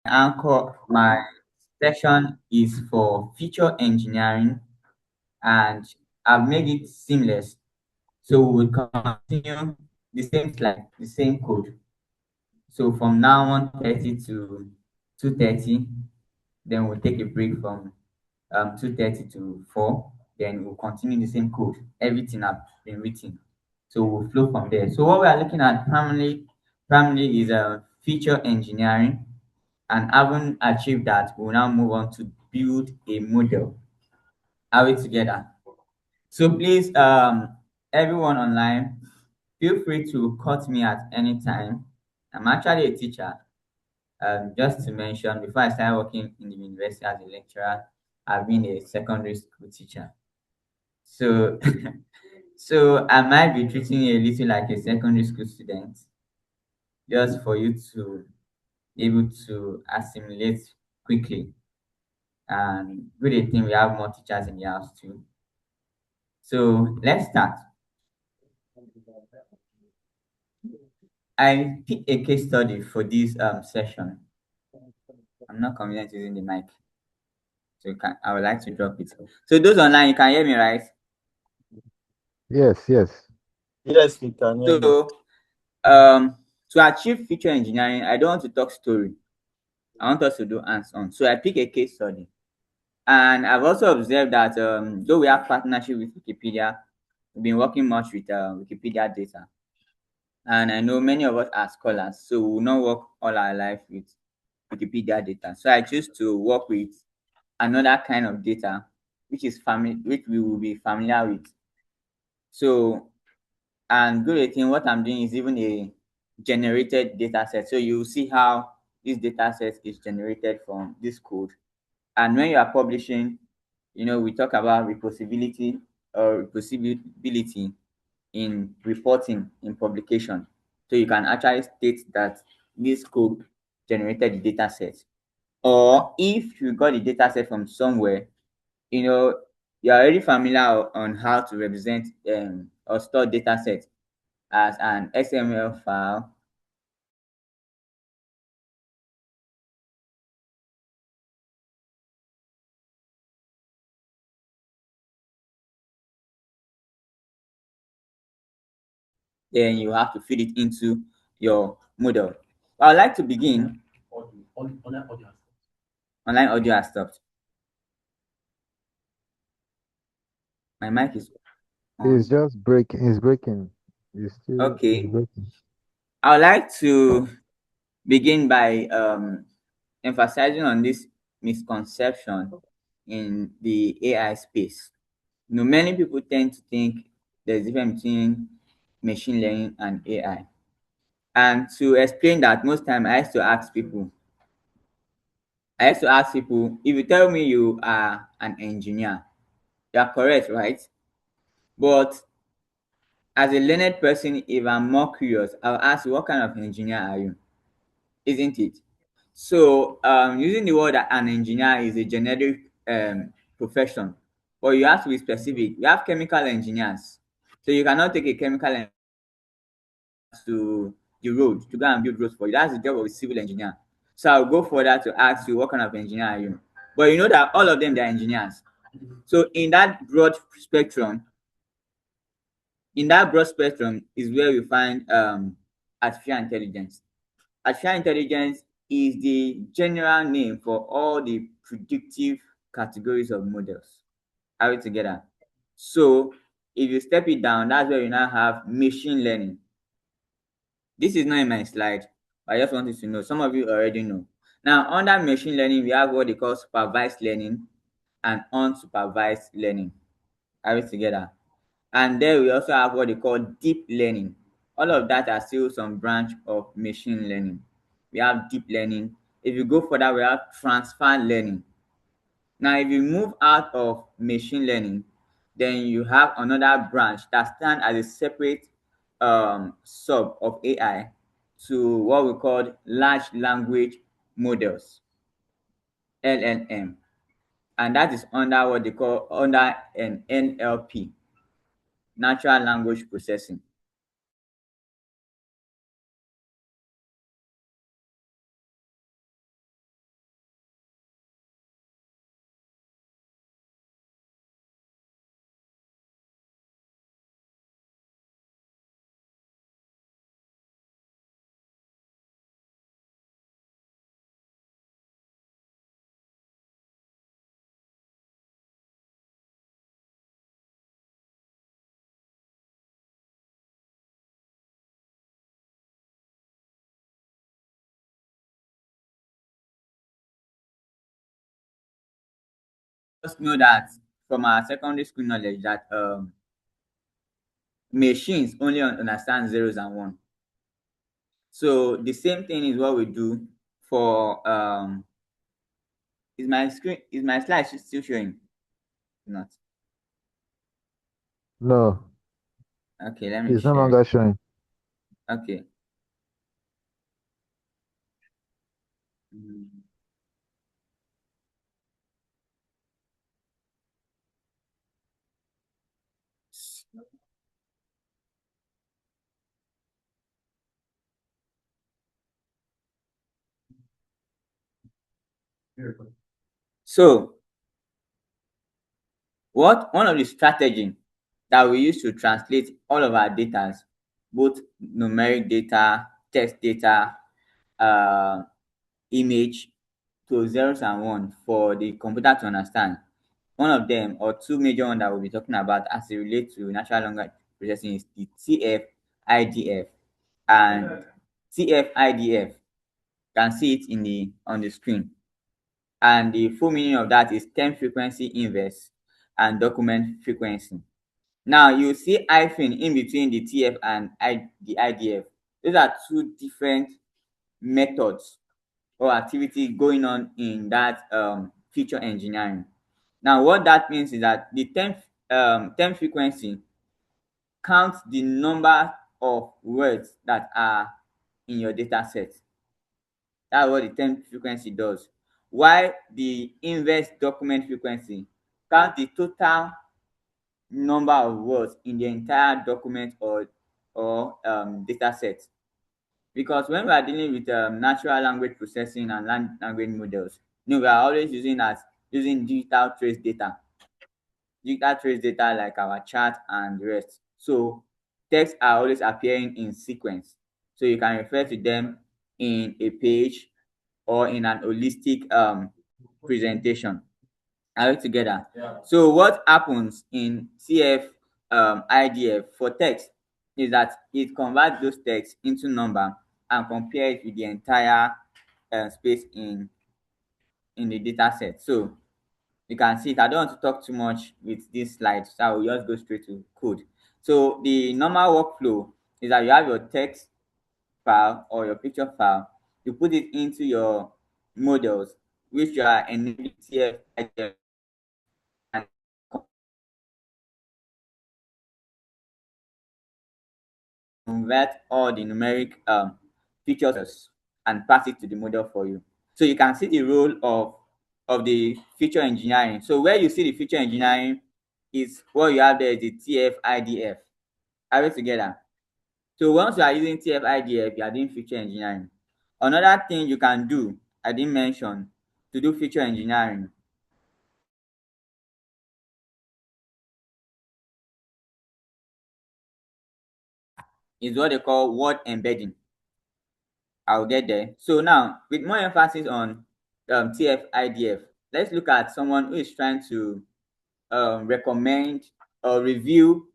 anchor. My section is for feature engineering, and I've made it seamless. So we will continue the same slide, the same code. So from now on 30 to 2:30, then we'll take a break from 2:30 to 4. Then we'll continue the same code. Everything has been written. So we'll flow from there. So what we are looking at primarily is feature engineering. And having achieved that, we'll now move on to build a model. Are we together? So please, everyone online, feel free to cut me at any time. I'm actually a teacher. Just to mention, before I started working in the university as a lecturer, I've been a secondary school teacher. So, so I might be treating you a little like a secondary school student, just for you to be able to assimilate quickly. And good thing we have more teachers in the house too. So let's start. I picked a case study for this session. I'm not confident using the mic, so I would like to drop it. So those online, you can hear me, right? Yes, yes. Yes, we can hear you. So um, to achieve feature engineering, I don't want to talk story. I want us to do hands-on. So I pick a case study, and I've also observed that though we have partnership with Wikipedia, we've been working much with Wikipedia data. And I know many of us are scholars, so we will not work all our life with Wikipedia data. So I choose to work with another kind of data, which we will be familiar with. So, and good thing, what I'm doing is even a generated data set. So you see how this data set is generated from this code. And when you are publishing, we talk about reproducibility or reproducibility in reporting in publication. So you can actually state that this code generated the data set. Or if you got the data set from somewhere, you know, you're already familiar on how to represent or store data set as an XML file. Then you have to feed it into your model. I'd like to begin. Online audio has stopped. My mic is It's on. just breaking. It's breaking. It's Okay. breaking. I would like to begin by emphasizing on this misconception in the AI space. Many people tend to think there's a difference between machine learning and AI. And to explain that, most time I used to ask people, if you tell me you are an engineer, you are correct, right? But as a learned person, if I'm more curious, I'll ask you, what kind of engineer are you? Isn't it? So using the word an engineer is a generic profession, but you have to be specific. We have chemical engineers, so you cannot take a chemical engineer to the road to go and build roads for you. That's the job of a civil engineer. So I'll go further to ask you, what kind of engineer are you? But you know that all of them, they're engineers. So in that broad spectrum is where we find artificial intelligence. Artificial intelligence is the general name for all the predictive categories of models. Are we together? So if you step it down, that's where you now have machine learning. This is not in my slide, but I just want you to know. Some of you already know. Now, under machine learning, we have what they call supervised learning and unsupervised learning. Are we together? And then we also have what they call deep learning. All of that are still some branch of machine learning. We have deep learning. If you go further, we have transfer learning. Now, if you move out of machine learning, then you have another branch that stands as a separate sub of AI to what we call large language models, LLM. And that is under what they call under an NLP, natural language processing. Just know that from our secondary school knowledge that machines only understand zeros and one. So the same thing is what we do for is my slide still showing? Not. No, Okay, let me it's no share it. longer showing. Okay. Mm. So what one of the strategy that we use to translate all of our data, both numeric data, text data, uh, image, to zeros and one for the computer to understand. One of them or two major ones that we'll be talking about as it relates to natural language processing is the TF-IDF. And TF-IDF, can see it in the on the screen. And the full meaning of that is term frequency inverse and document frequency. Now you see hyphen in between the TF and the IDF. Those are two different methods or activity going on in that feature engineering. Now what that means is that the term frequency counts the number of words that are in your data set. That's what the term frequency does. While the inverse document frequency counts the total number of words in the entire document or data set. Because when we are dealing with natural language processing and language models, we are always using digital trace data like our chart and the rest. So texts are always appearing in sequence. So you can refer to them in a page or in an holistic presentation. Are we together? Yeah. So what happens in IDF for text is that it converts those texts into number and compare it with the entire space in the data set. So you can see it. I don't want to talk too much with this slide, so I will just go straight to code. So the normal workflow is that you have your text file or your picture file, you put it into your models, which you are enabling TF-IDF and convert all the numeric features and pass it to the model for you. So you can see the role of the feature engineering. So where you see the feature engineering is what you have there is the TF-IDF. Are we together? So once you are using TF-IDF, you are doing feature engineering. Another thing you can do, I didn't mention, to do feature engineering is what they call word embedding. I'll get there. So now, with more emphasis on TF-IDF, let's look at someone who is trying to recommend or review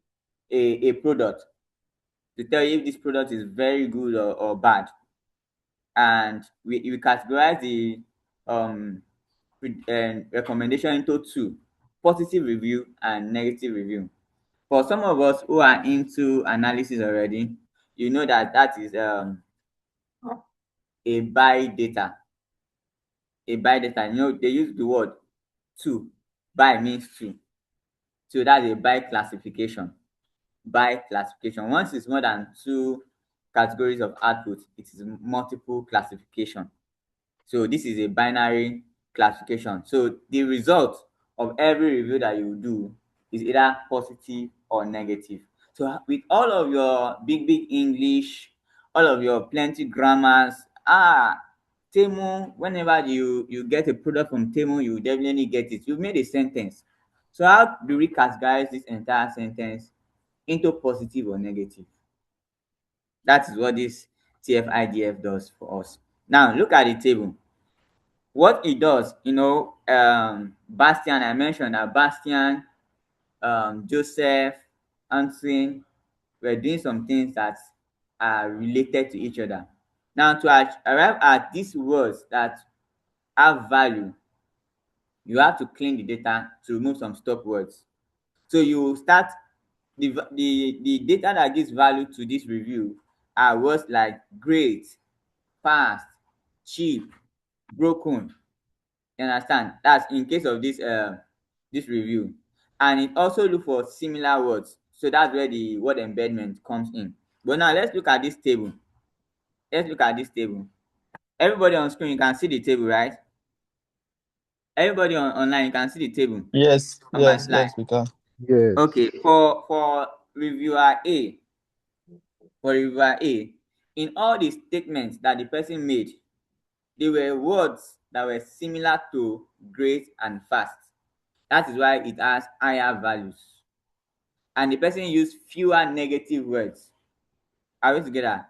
a product to tell you if this product is very good or bad. And we categorize the um, recommendation into two: positive review and negative review. For some of us who are into analysis already, you know that that is a buy data. A buy data, they use the word two. Buy means two. So that's a buy classification. Buy classification. Once it's more than two categories of output, it is multiple classification. So this is a binary classification. So the result of every review that you do is either positive or negative. So with all of your big English, all of your plenty grammars, Temu, whenever you get a product from Temu, you definitely get it. You've made a sentence. So how do we categorize this entire sentence into positive or negative? That is what this TF-IDF does for us. Now look at the table. What it does, Bastian, I mentioned that Bastian, Joseph, Antoine were doing some things that are related to each other. Now to arrive at these words that have value, You have to clean the data to remove some stop words. So you start the data that gives value to this review are words like great, fast, cheap, broken. You understand? That's in case of this review. And it also look for similar words. So that's where the word embedment comes in. But now let's look at this table. Let's look at this table. Everybody on screen, you can see the table, right? Everybody online, you can see the table Yes, on my yes, slide. yes, we can. Yes. Okay, for reviewer A, for reviewer A, in all the statements that the person made, they were words that were similar to great and fast. That is why it has higher values. And the person used fewer negative words. Are we together?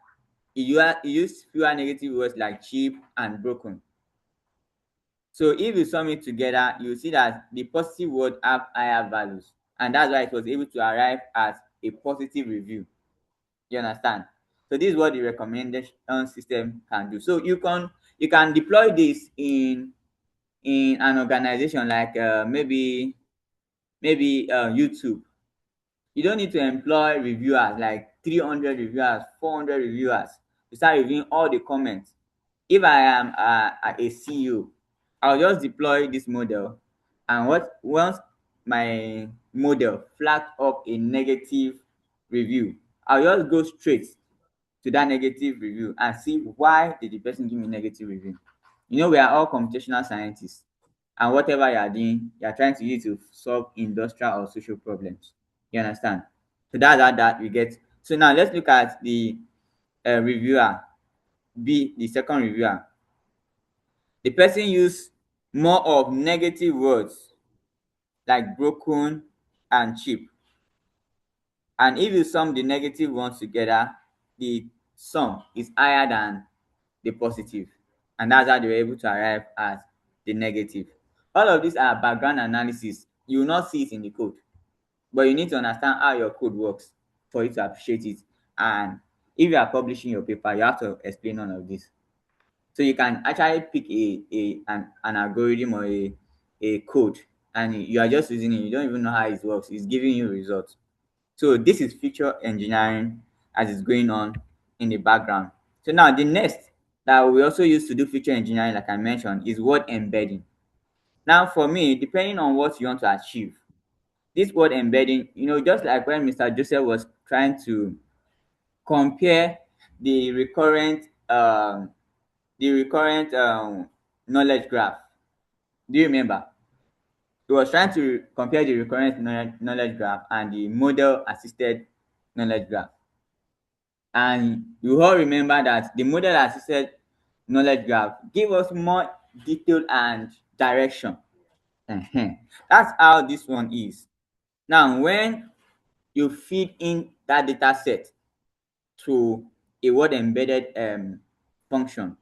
He used fewer negative words like cheap and broken. So if you sum it together, you see that the positive word have higher values. And that's why it was able to arrive at a positive review. You understand? So this is what the recommendation system can do. So you can deploy this in an organization like maybe YouTube. You don't need to employ reviewers like 300 reviewers, 400 reviewers to start reviewing all the comments. If I am a CEO, I'll just deploy this model, and once my model flagged up a negative review, I'll just go straight to that negative review and see why did the person give me negative review. We are all computational scientists, and whatever you are doing, you are trying to use to solve industrial or social problems. You understand? So that's how that we get. So now let's look at the reviewer B, the second reviewer. The person used more of negative words like broken and cheap. And if you sum the negative ones together, the sum is higher than the positive. And that's how they were able to arrive at the negative. All of these are background analysis. You will not see it in the code, but you need to understand how your code works for you to appreciate it. And if you are publishing your paper, you have to explain all of this. So you can actually pick an algorithm or a code, and you are just using it. You don't even know how it works. It's giving you results. So this is feature engineering as it's going on in the background. So now the next that we also use to do feature engineering, like I mentioned, is word embedding. Now for me, depending on what you want to achieve, this word embedding, just like when Mr. Joseph was trying to compare the recurrent knowledge graph. Do you remember? He was trying to compare the recurrent knowledge graph and the model assisted knowledge graph. And you all remember that the model assisted knowledge graph give us more detail and direction. That's how this one is. Now, when you feed in that data set to a word embedded function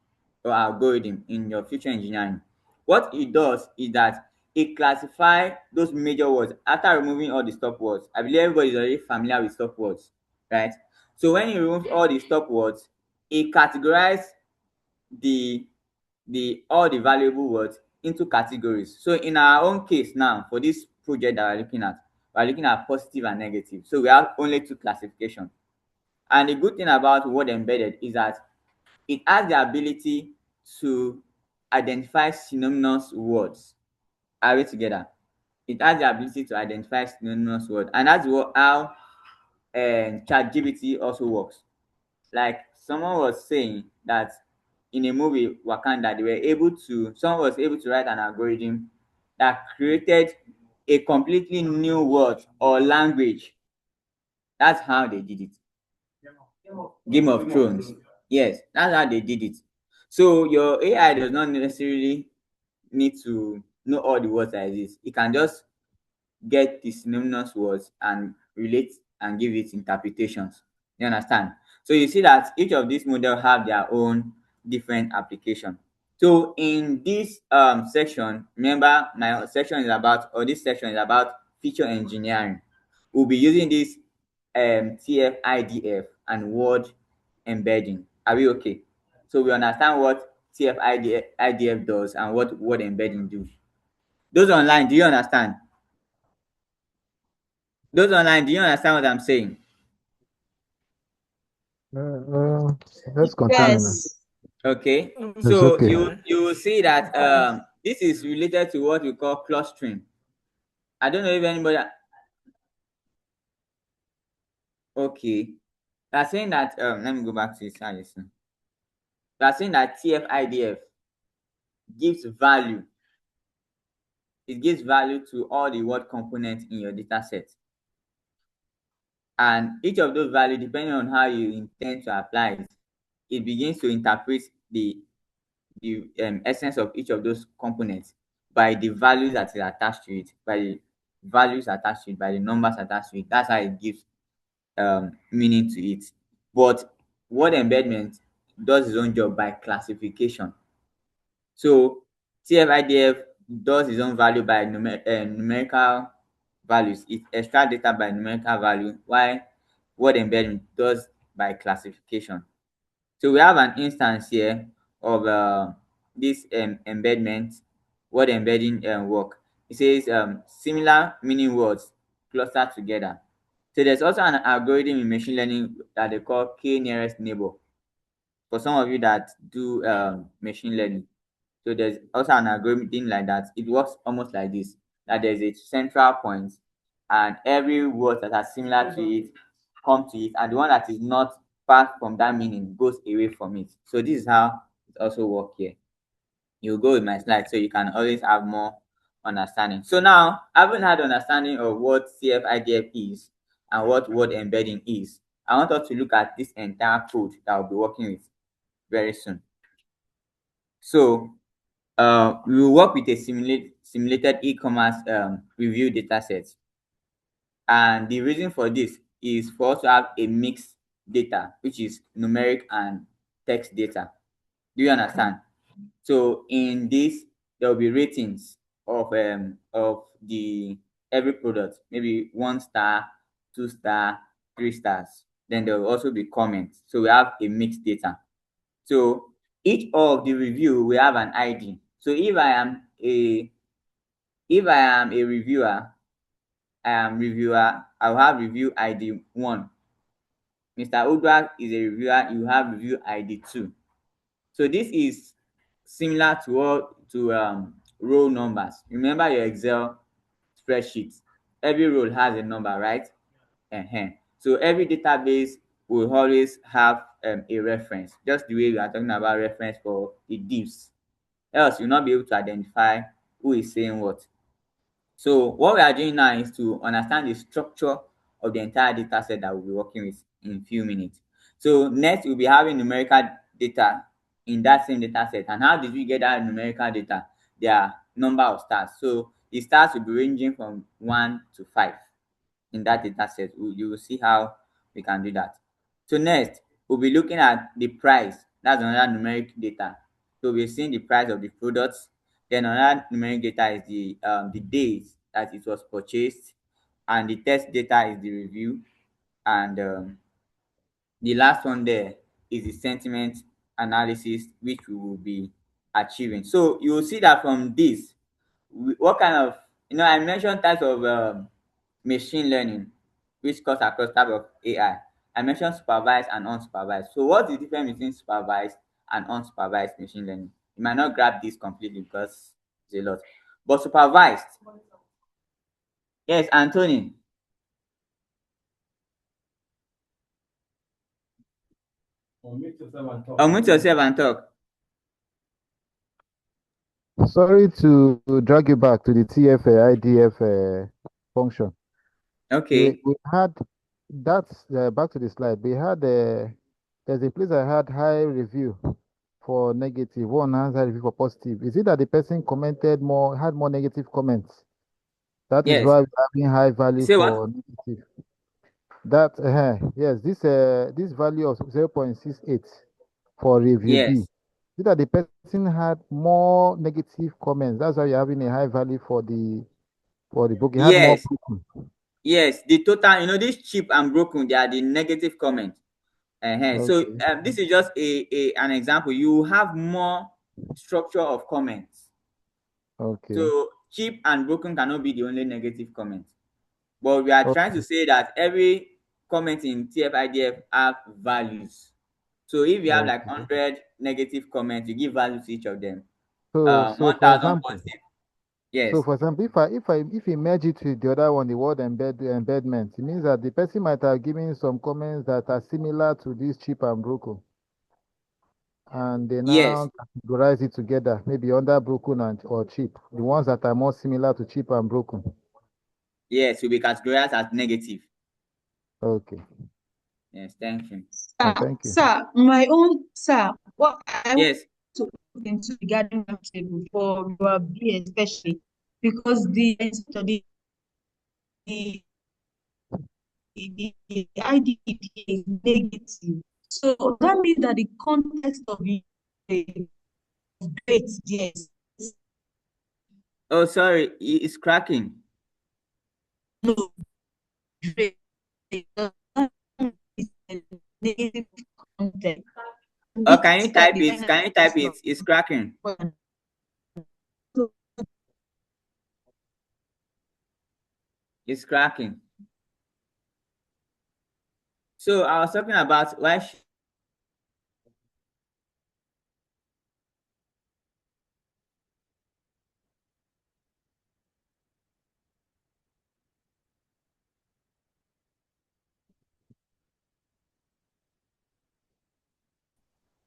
or algorithm in your feature engineering, what it does is that it classifies those major words after removing all the stop words. I believe everybody is already familiar with stop words, right? So when you remove all the stop words, it categorizes the all the valuable words into categories. So in our own case now, for this project that we're looking at positive and negative. So we have only two classifications. And the good thing about word embedded is that it has the ability to identify synonymous words. Are we together? It has the ability to identify synonymous words, and that's how ChatGPT also works. Like someone was saying that in a movie Wakanda, someone was able to write an algorithm that created a completely new word or language. That's how they did it. Game of Thrones. Yes, that's how they did it. So your AI does not necessarily need to know all the words that exist. It can just get the synonymous words and relate and give it interpretations. You understand? So you see that each of these models have their own different application. So in this section, remember my section is about, or this section is about feature engineering. We'll be using this TF-IDF and word embedding. Are we okay? So we understand what TF-IDF does and what word embedding do. Those online, do you understand? Those online, do you understand what I'm saying? Uh, uh, let's continue now. Yes. Okay. It's So okay. you will see that this is related to what we call clustering. I don't know if anybody. Okay. They're saying that let me go back to this. They're saying that TF-IDF gives value. It gives value to all the word components in your data set. And each of those values, depending on how you intend to apply it, it begins to interpret the essence of each of those components by the values that is attached to it, by the values attached to it, by the numbers attached to it. That's how it gives meaning to it. But word embedment does its own job by classification. So TF-IDF does its own value by numerical values. It extracts data by numerical value, while word embedding does by classification. So we have an instance here of this embedment, word embedding work. It says similar meaning words clustered together. So there's also an algorithm in machine learning that they call K nearest neighbor. For some of you that do machine learning, so there's also an algorithm like that. It works almost like this: that there's a central point, and every word that are similar to it come to it, and the one that is not far from that meaning goes away from it. So this is how it also works here. You go with my slide so you can always have more understanding. So now, having had understanding of what CFIDF is and what word embedding is, I want us to look at this entire code that we'll be working with very soon. So we will work with a simulated e-commerce review dataset. And the reason for this is for us to have a mixed data, which is numeric and text data. Do you understand? So in this, there will be ratings of the every product, maybe 1 star, 2 star, 3 stars. Then there will also be comments. So we have a mixed data. So each of the review we have an ID. So if I am a reviewer, I'll have review ID 1. Mr. Udwak is a reviewer, you have review ID 2. So this is similar to row numbers. Remember your Excel spreadsheet. Every row has a number, right? So every database will always have a reference, just the way we are talking about reference for the divs. Else you'll not be able to identify who is saying what. So what we are doing now is to understand the structure of the entire data set that we'll be working with in a few minutes. So next we'll be having numerical data in that same data set. And how did we get that numerical data? There are number of stars. So the stars will be ranging from 1 to 5 in that data set. You will see how we can do that. So next, we'll be looking at the price. That's another numeric data. So we're seeing the price of the products. Then another numeric data is the days that it was purchased, and the test data is the review, and the last one there is the sentiment analysis, which we will be achieving. So you will see that from this, what kind of, I mentioned types of machine learning, which cuts across type of AI. I mentioned supervised and unsupervised. So what's the difference between supervised and unsupervised machine learning? You might not grab this completely because it's a lot. But supervised, yes, Anthony, unmute yourself and talk. Sorry to drag you back to the TF-IDF function. Okay. We had that's back to the slide. We had there's a place I had high review for negative. One has high review for positive. Is it that the person commented more, had more negative comments? That is Yes. why we're having high value Say what? for negative. That yes, this value of 0.68 for review B. Yes. See that the person had more negative comments. That's why you're having a high value for the book. He had more. Yes. Yes. The total, this cheap and broken, they are the negative comments. So Okay. this is just an example. You have more structure of comments. Okay. So cheap and broken cannot be the only negative comment. But we are trying to Okay. say that every comment in TF-IDF have values. So if you have like Okay. 100 negative comments, you give value to each of them. So for 1,000 example, positive. Yes. if I merge it with the other one, the word embedment, it means that the person might have given some comments that are similar to this cheap and broken, and they Yes. now categorize it together, maybe under broken and or cheap. The ones that are more similar to cheap and broken. Yes. Will be categorized as negative. Okay. Yes. Thank you. Thank you. My own sir, what I want Yes. to look into regarding that table for your B especially because the the IDP is negative. So that means that the context of the grade yes Oh, sorry. It's cracking. no grade is a negative context. Oh, This can you can type be it? Can you type it? It's cracking. so It's cracking. So I was talking about why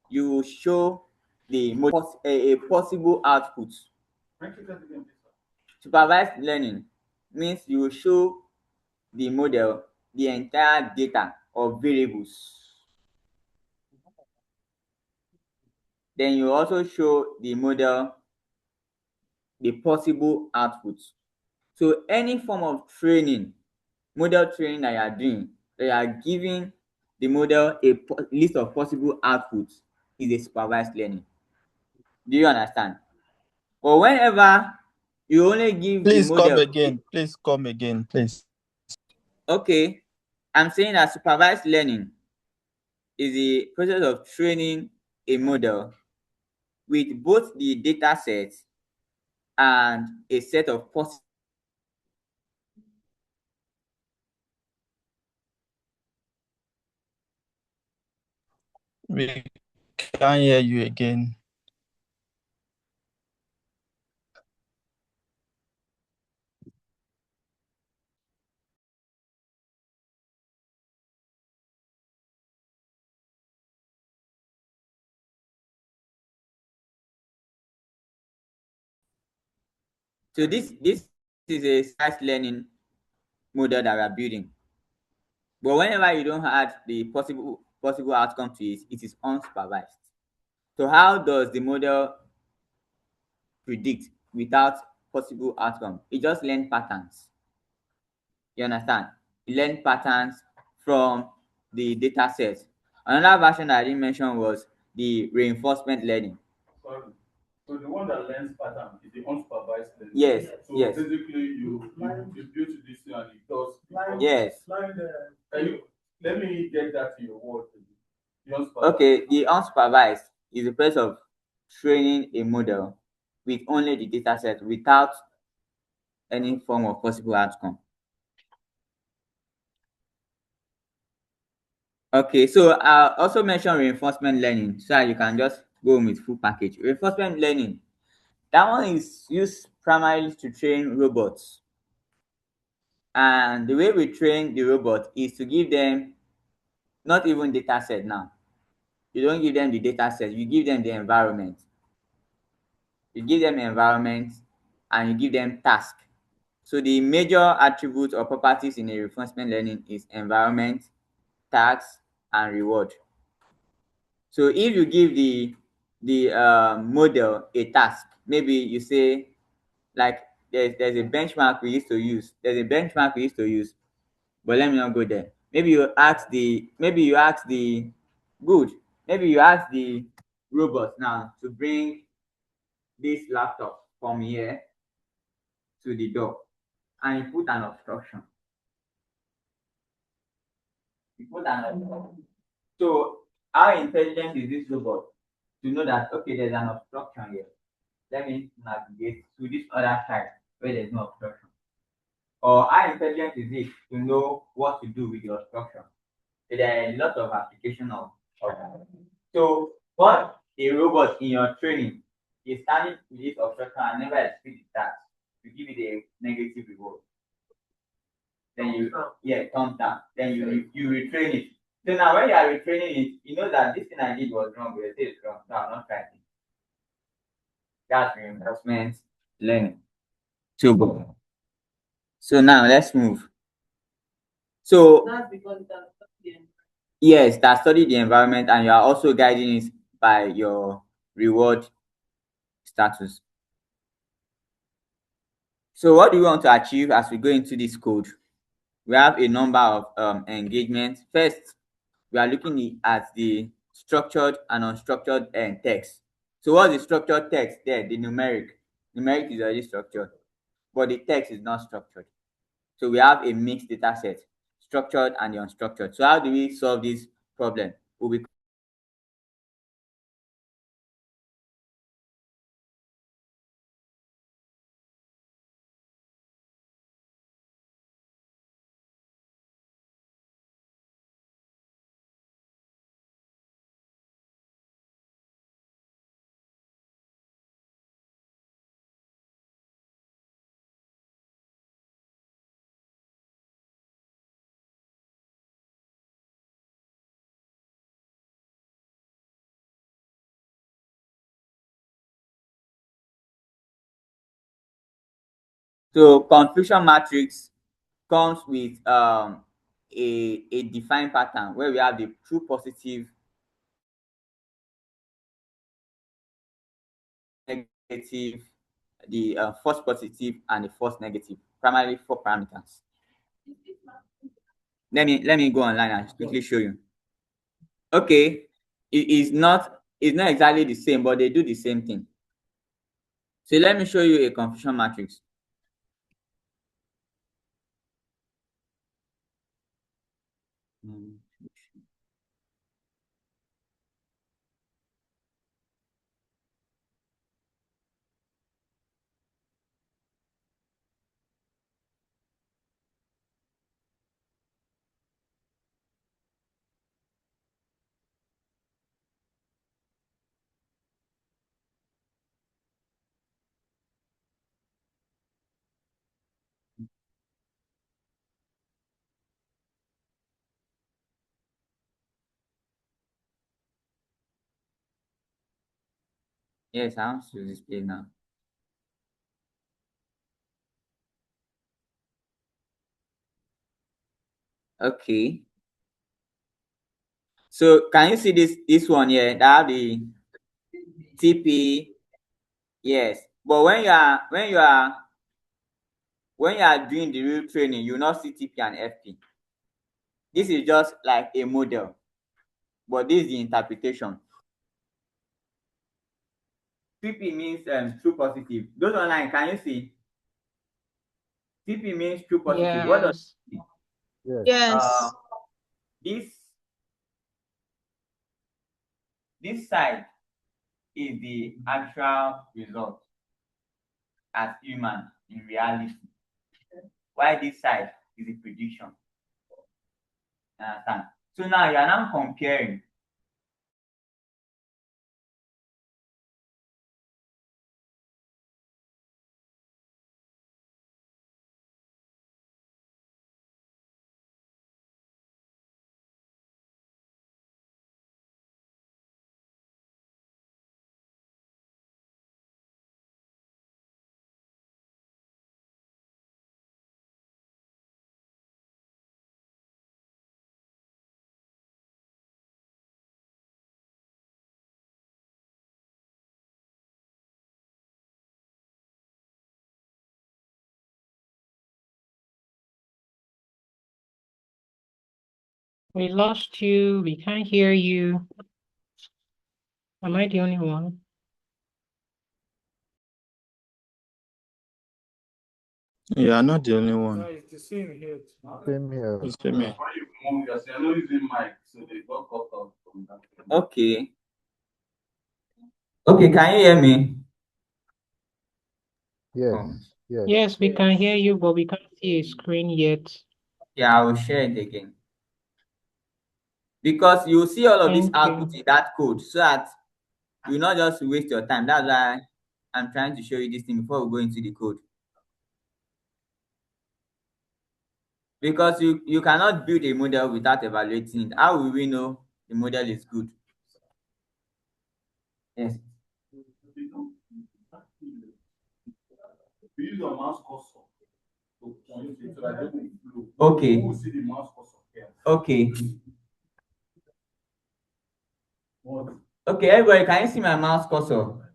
you show a possible output. Supervised learning means you will show the model the entire data of variables. Then you also show the model the possible output. So any form of training, model training that you are doing, that you are giving the model a list of possible outputs is a supervised learning. Do you understand? But whenever you only give the Please come model, again. Please come again, please. okay, I'm saying that supervised learning is the process of training a model with both the data set and a set of possible. We can't hear you again. So this is a supervised learning model that we are building. But whenever you don't add the possible outcome to it, it is unsupervised. So how does the model predict without possible outcome? It just learn patterns. You understand? It learn patterns from the data set. Another version that I didn't mention was the reinforcement learning. Sorry. So the one that learns pattern is the unsupervised learning. Yes. So Yes. basically, you build this thing and it does. Yes. Can you let me get that to your word? The unsupervised. Okay, the unsupervised is the process of training a model with only the data set without any form of possible outcome. Okay, so I'll also mention reinforcement learning so that you can just go with full package. Reinforcement learning, that one is used primarily to train robots. And the way we train the robot is to give them not even data set now. You don't give them the data set, you give them the environment. You give them environment and you give them task. So the major attributes or properties in a reinforcement learning is environment, task, and reward. So if you give the model a task, maybe you say like there's a benchmark we used to use. There's a benchmark we used to use, but let me not go there. Maybe you ask the good. Maybe you ask the robot now to bring this laptop from here to the door, and you put an obstruction. You put an obstruction. So how intelligent is this robot to know that okay, there's an obstruction here? Let me navigate to this other side. where there's no obstruction? Or how intelligent is it to know what to do with the obstruction? So there are a lot of application of. So what a robot in your training is standing with this obstruction and never exceed that to give it a negative reward. Then you thumbs down. Then you retrain it. So now when you are retraining it, you know that this thing I did was wrong, but you say it's wrong. No, I'm not trying it. That's reinforcement learning. So now let's move. So That's because it has been yes, that study the environment and you are also guiding it by your reward status. So what do we want to achieve as we go into this code? We have a number of engagements. First, we are looking at the structured and unstructured text. So what's the structured text there? The numeric. Numeric is already structured, but the text is not structured. So we have a mixed data set, structured and the unstructured. So how do we solve this problem? We'll be So confusion matrix comes with a defined pattern where we have the true positive, negative, the false positive, and the false negative. Primarily 4 parameters. Let me go online and quickly show you. Okay, it's not exactly the same, but they do the same thing. So let me show you a confusion matrix. Yes, I want to display now. Okay. So can you see this one here? That have the TP. Yes. But when you are doing the real training, you will not see TP and FP. This is just like a model, but this is the interpretation. TP means true positive. Those online, can you see? TP means true positive. What does Yes. it mean? Yes. Yes. This this side is the actual result as human in reality. While this side is the prediction. Understand? So now you are now comparing. We lost you. We can't hear you. Am I the only one? You are not the only one. It's the same here. Same here. It's me. When you move yourself, I know using mic, so they got cut off from that. Okay. Okay, can you hear me? Yes. Oh. Yes. Yes, we can hear you, but we can't see a screen yet. Yeah, I will share it again. Because you see all of this Thank output you. in that code so that you will not just waste your time. That's why I'm trying to show you this thing before we go into the code. Because you cannot build a model without evaluating it. How will we know the model is good? Yes. We use our mouse cursor to point it so that it will flow. Okay. You will see the mouse cursor here. Okay. What? Okay, everybody, can you see my mouse cursor?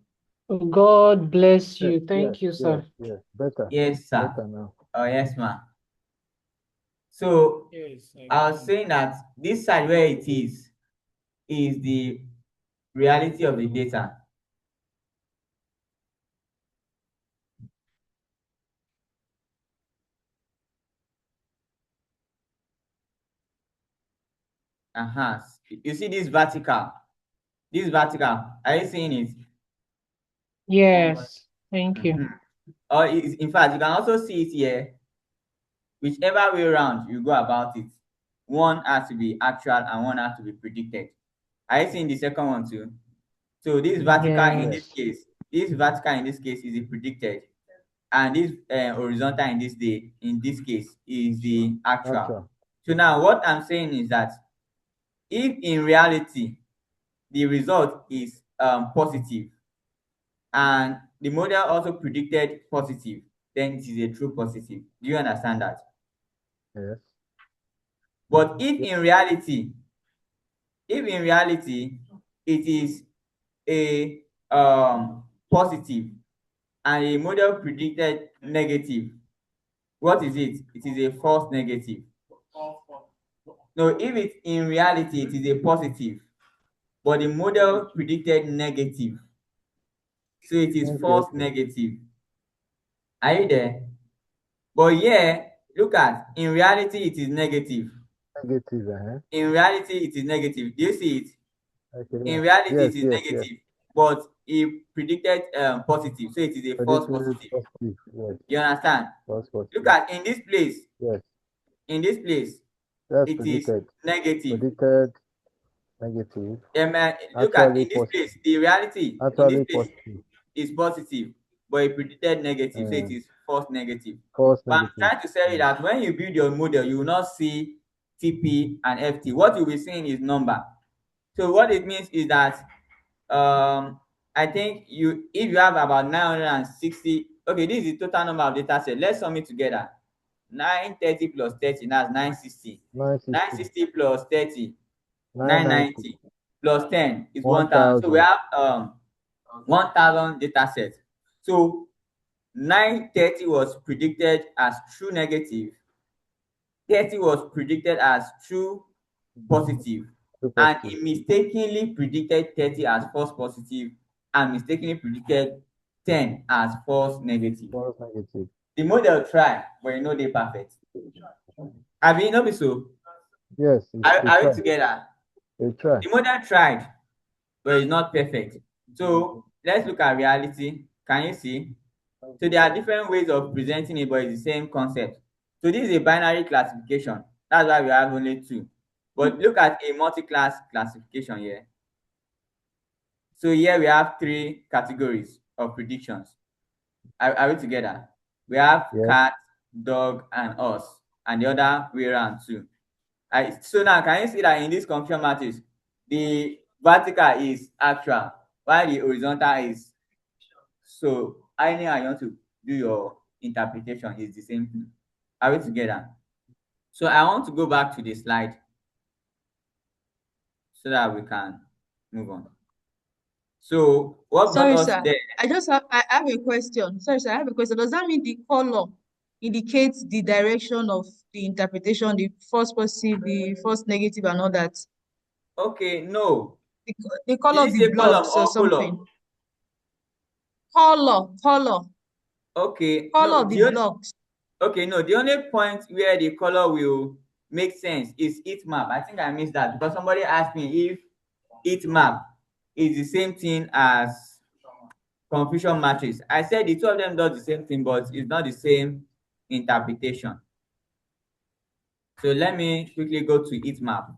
God bless Yes, you. yes, Thank you, yes, sir. yes. Better. Yes, sir. Better now. Oh, yes, ma'am. So Yes, I was saying that this side where it is the reality of the data. Uh-huh. You see this vertical? This vertical, are you seeing it? Yes, thank you. Or in fact, you can also see it here. Whichever way around you go about it, one has to be actual and one has to be predicted. Are you seeing the second one too? So this vertical in this Yes, case, is the predicted, and this horizontal in this case is the actual. Actual. So now what I'm saying is that if in reality the result is positive and the model also predicted positive, then it is a true positive. Do you understand that? Yes. But if in reality it is a positive and a model predicted negative, what is it? It is a false negative. No, if it in reality it is a positive, but the model predicted negative, so it is Okay. false negative. Are you there? But yeah, look at in reality it is negative. Negative. Uh-huh. In reality it is negative. Do you see it? Okay. In reality Yes, it is yes, yes. negative, but he predicted positive, so it is a false Predicted positive. positive. Yes. You understand? False Look positive. at Yes. in this place That's it is predicted. negative. Predicted negative. Look at Actually in this positive. place the reality in this Actually place positive. is positive, but he predicted negative, so it Um, is false negative. false But I'm negative. trying to say that when you build your model you will not see TP and FT. What you'll be seeing is number. So what it means is that I think if you have about 960, okay, this is the total number of data set. Let's sum it together. 930 plus 30, that's 960. 960. 960 plus 30, 990. 990 plus 10 is 1000. So we 1000. have 1000 data sets. So 930 was predicted as true negative, 30 was predicted as true positive, True and positive. he mistakenly predicted 30 as false positive and mistakenly predicted 10 as false negative. False negative. The model try, but you know they perfect. Have you know be so? Yes, they Are we try. together? They try. The model tried, but it's not perfect. So let's look at reality. Can you see? So there are different ways of presenting it, but it's the same concept. So this is a binary classification. That's why we have only two. But look at a multi-class classification here. So here we have three categories of predictions. Are we together? We have Yes. cat, dog, and us, and the other way around too. So now can you see that in this confusion matrix, the vertical is actual, while the horizontal is so anyhow you want to do your interpretation is the same thing. Are we together? So I want to go back to the slide so that we can move on. So what brought Sorry, us sir. there? I have a question. Sorry, sir. I have a question. Does that mean the color indicates the direction of the interpretation, the first positive, the first negative, and all that? Okay, no. The Did color you of the say column blocks or or color? something. Color Okay, no. of the blocks. Okay, no. The only point where the color will make sense is heat map. I think I missed that because somebody asked me if heat map is the same thing as confusion matrix. I said the two of them does the same thing, but it's not the same interpretation. So let me quickly go to heat map.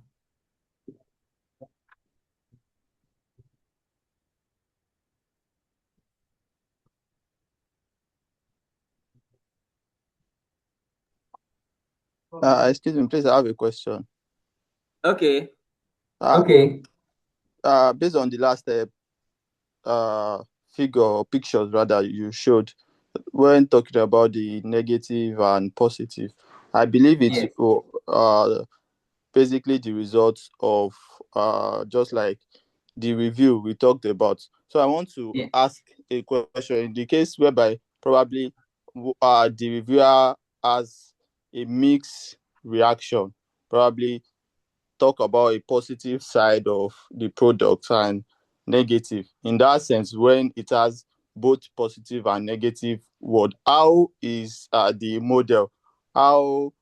Excuse me, please. I have a question. Okay. Uh, Okay. Based on the last figure or pictures rather you showed when talking about the negative and positive, I believe it's Yes. basically the results of just like the review we talked about. So I want to Yeah. ask a question in the case whereby probably the reviewer has a mixed reaction, probably talk about a positive side of the product and negative. In that sense, when it has both positive and negative word, how is the model? How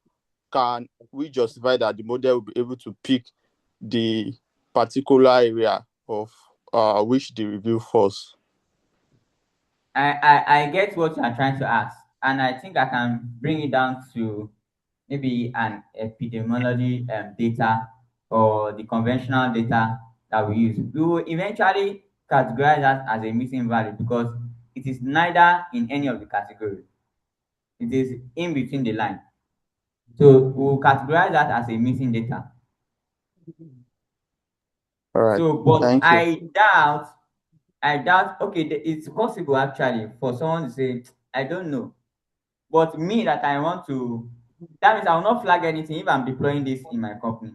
can we justify that the model will be able to pick the particular area of which the review falls? I get what you are trying to ask, and I think I can bring it down to maybe an epidemiology data or the conventional data that we use. We will eventually categorize that as a missing value because it is neither in any of the categories. It is in between the line. So we will categorize that as a missing data. All right. So, but Thank you. I doubt, okay, it's possible actually for someone to say, I don't know. But me that I want to, that means I will not flag anything if I'm deploying this in my company.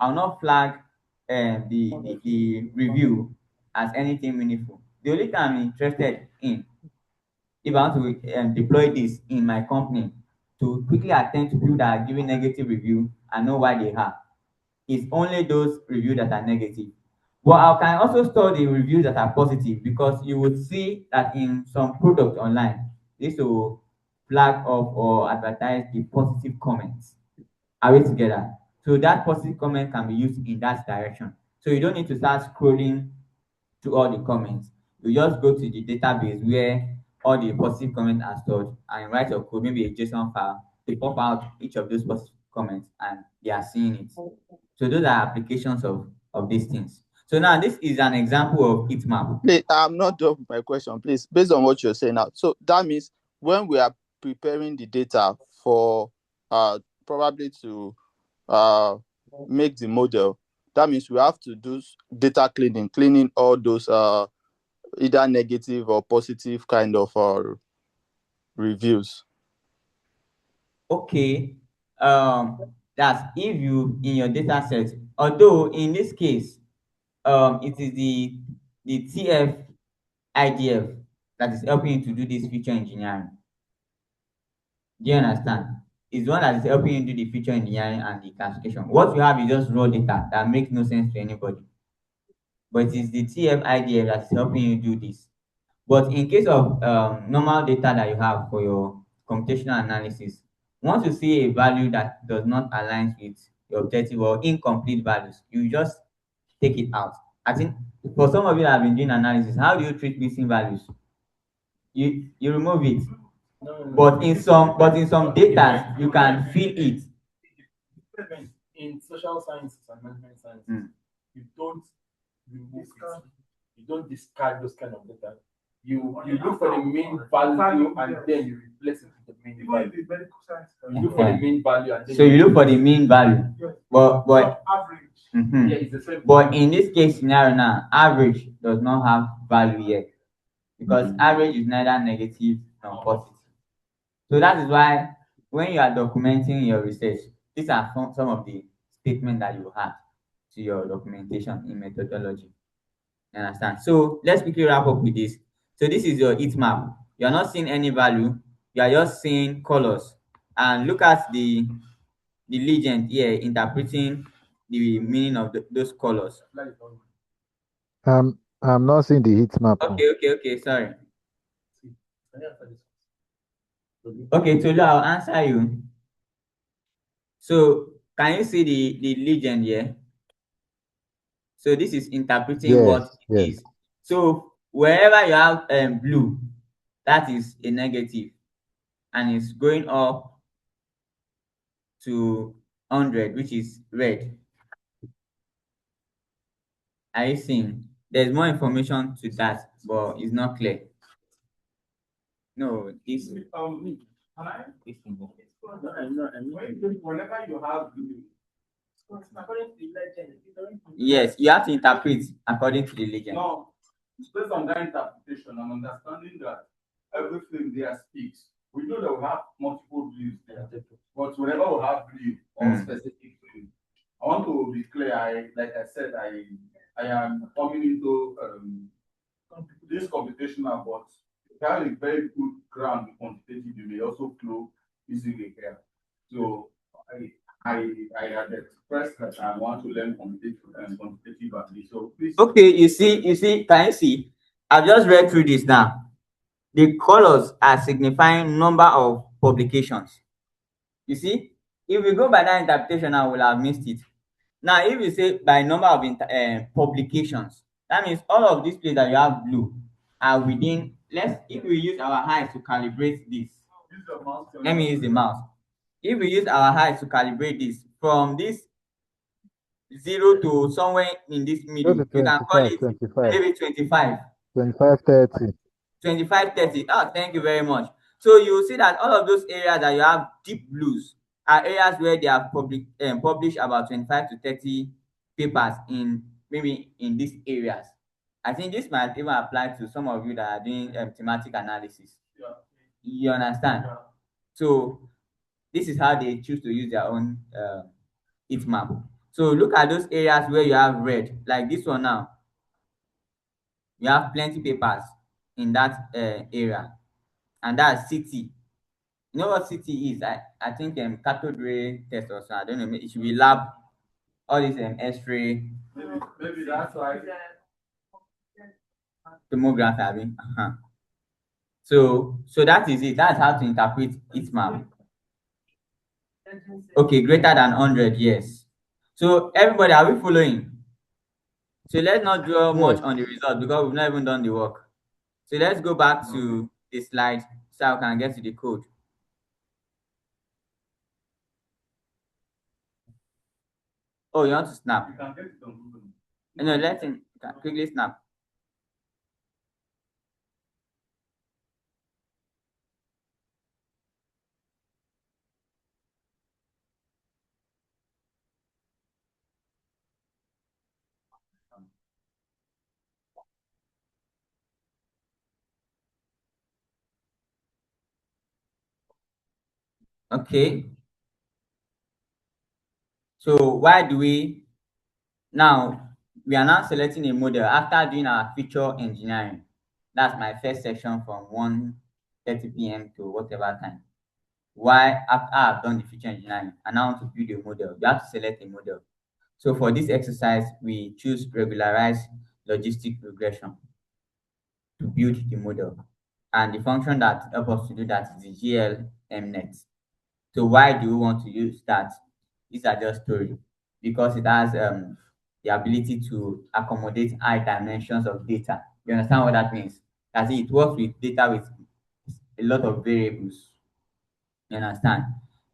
I will not flag the review as anything meaningful. The only thing I'm interested in, if I want to deploy this in my company to quickly attend to people that are giving negative review and know why they are, is only those reviews that are negative. But I can also store the reviews that are positive because you would see that in some products online, this will flag up or advertise the positive comments. Are we together? So that positive comment can be used in that direction. So you don't need to start scrolling to all the comments. You just go to the database where all the positive comments are stored and write your code, maybe a JSON file, to pop out each of those positive comments and they are seeing it. So those are applications of these things. So now this is an example of heat map. Please, I'm not done with my question, please. Based on what you're saying now, so that means when we are preparing the data for probably to make the model, that means we have to do data cleaning all those either negative or positive kind of reviews. Okay, that's if you in your data set. Although in this case, it is the TF-IDF that is helping you to do this feature engineering. Do you understand? It's the one that is helping you do the feature engineering and the classification. What you have is just raw data that makes no sense to anybody. But it is the TF-IDF that is helping you do this. But in case of normal data that you have for your computational analysis, once you see a value that does not align with your objective or incomplete values, you just take it out. I think for some of you that have been doing analysis, how do you treat missing values? You remove it. But in some data, you can feel it. In social sciences and management sciences, you don't remove it. You don't discard those kind of data. You look for the main value and then you replace it with the main value. You look for the main value and then So you look for the mean value. But average. mhm. Yeah, it's the same. But in this case scenario now, average does not have value yet because average is neither negative nor positive. So that is why when you are documenting your research, these are some of the statements that you have to your documentation in methodology. You understand? So let's quickly wrap up with this. So this is your heat map. You are not seeing any value. You are just seeing colors. And look at the legend here interpreting the meaning of those colors. I'm not seeing the heat map. Okay. Sorry. Okay, Tolu, I'll answer you. So can you see the legend here? So this is interpreting Yes, what it yes. is. So Wherever you have blue, that is a negative, and it's going up to 100, which is red. Are you seeing? There's more information to that, but it's not clear. No, this Can I? this thing. Whenever you have blue, according to the legend, Yes, you have to interpret according to the legend. no, based on that interpretation, I'm understanding that everything there speaks. We know that we have multiple blues there, but whenever we have blue or specific blue, I want to be clear. Like I said, I am coming into this computational, but if you have a very good ground with quantitative, you may also flow easily here. So I had expressed that I want to learn quantitative at least. So please. Okay, you see, can you see? I've just read through this now. The colors are signifying number of publications. You see, if we go by that interpretation, I will have missed it. Now, if you say by number of publications, that means all of these places that you have blue are within. If we use our eyes to calibrate this, Use your mouse. let me use the mouse. If we use our eyes to calibrate this from this 0 to somewhere in this Go middle, to you can call 25, it 25, maybe 25. 25, 30. 25, 30. Oh, thank you very much. So you see that all of those areas that you have deep blues are areas where they have published about 25 to 30 papers in maybe in these areas. I think this might even apply to some of you that are doing thematic analysis. Yeah. You understand? Yeah. So this is how they choose to use their own heat map. So look at those areas where you have red, like this one now. You have plenty papers in that area, and that's city. You know what city is? I think cathode ray test or so. I don't know. It should be lab. All this X-ray Maybe that's why. tomography. I mean. So that is it. That's how to interpret heat map. Okay, greater than 100. Yes. So everybody, are we following? So let's not dwell much Yes. on the result because we've not even done the work. So let's go back to the slide so I can get to the code. Oh, you want to snap? You can get it on Google. No, let's quickly snap. Okay. So why do we now we are now selecting a model after doing our feature engineering. That's my first section from 1:30 p.m. to whatever time. Why after I've done the feature engineering, I now want to build a model. You have to select a model. So for this exercise, we choose regularized logistic regression to build the model. And the function that helps us to do that is the GLMnet. So why do we want to use that? These are just story because it has the ability to accommodate high dimensions of data. You understand what that means? That's it. It works with data with a lot of variables. You understand?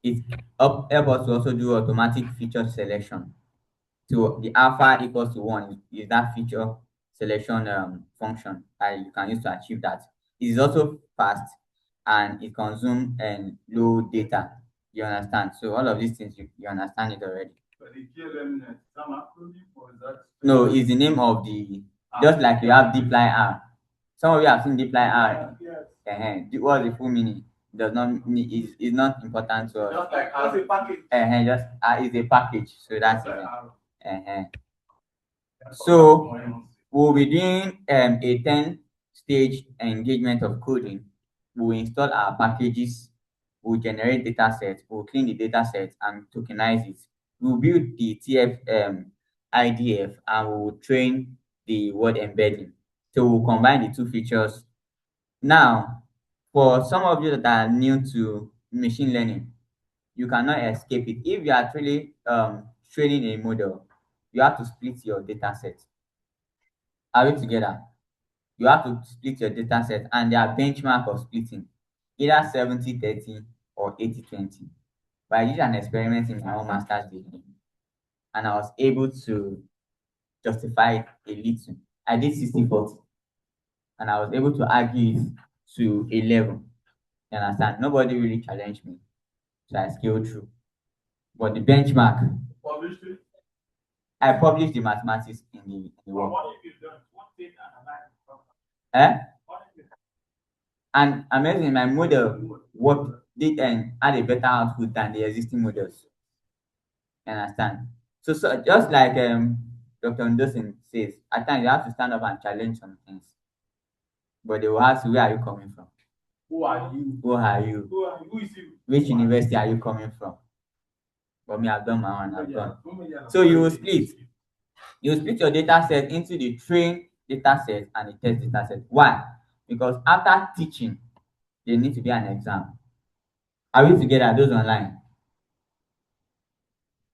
It help us to also do automatic feature selection. So the alpha equals to 1 is that feature selection function that you can use to achieve that. It is also fast and it consumes and low data. You understand? So all of these things you understand it already. But the GLM, some acronym or is that? No, it's the name of the just like you have dplyr. Some of you have seen dplyr. Yes. What's the full meaning? Does not mean is not important to us. Just like as a package. Just it's a package, so that's it. So we'll be doing a 10-stage engagement of coding. We'll install our packages, we'll generate data sets, we'll clean the data set and tokenize it. We'll build the TF-IDF and we'll train the word embedding. So we'll combine the two features. Now, for some of you that are new to machine learning, you cannot escape it. If you are actually training a model, you have to split your data set. Are we together? you have to split your data set, and their benchmark of splitting either 70/30 or 80/20. But I did an experiment in my own master's degree, and I was able to justify it a little. I did 60/40, and I was able to argue it to a level. You understand? Nobody really challenged me, so I scaled through. But the benchmark, Published it. I published the mathematics in the work. What if you don't? What thing analyze? Eh? What if you And amazing, my model worked did and had a better output than the existing models. You understand? So just like Dr. Ndosin says, at times you have to stand up and challenge some things. But they will ask you, where are you coming from? Who are you? Who are you? Who are you? Who is you? Which university are you coming from? For me, I've done my own, I've done. Yeah. So you will split. You will split your data set into the train data set and the test data set. Why? Because after teaching, there needs to be an exam. Are we together? Those online?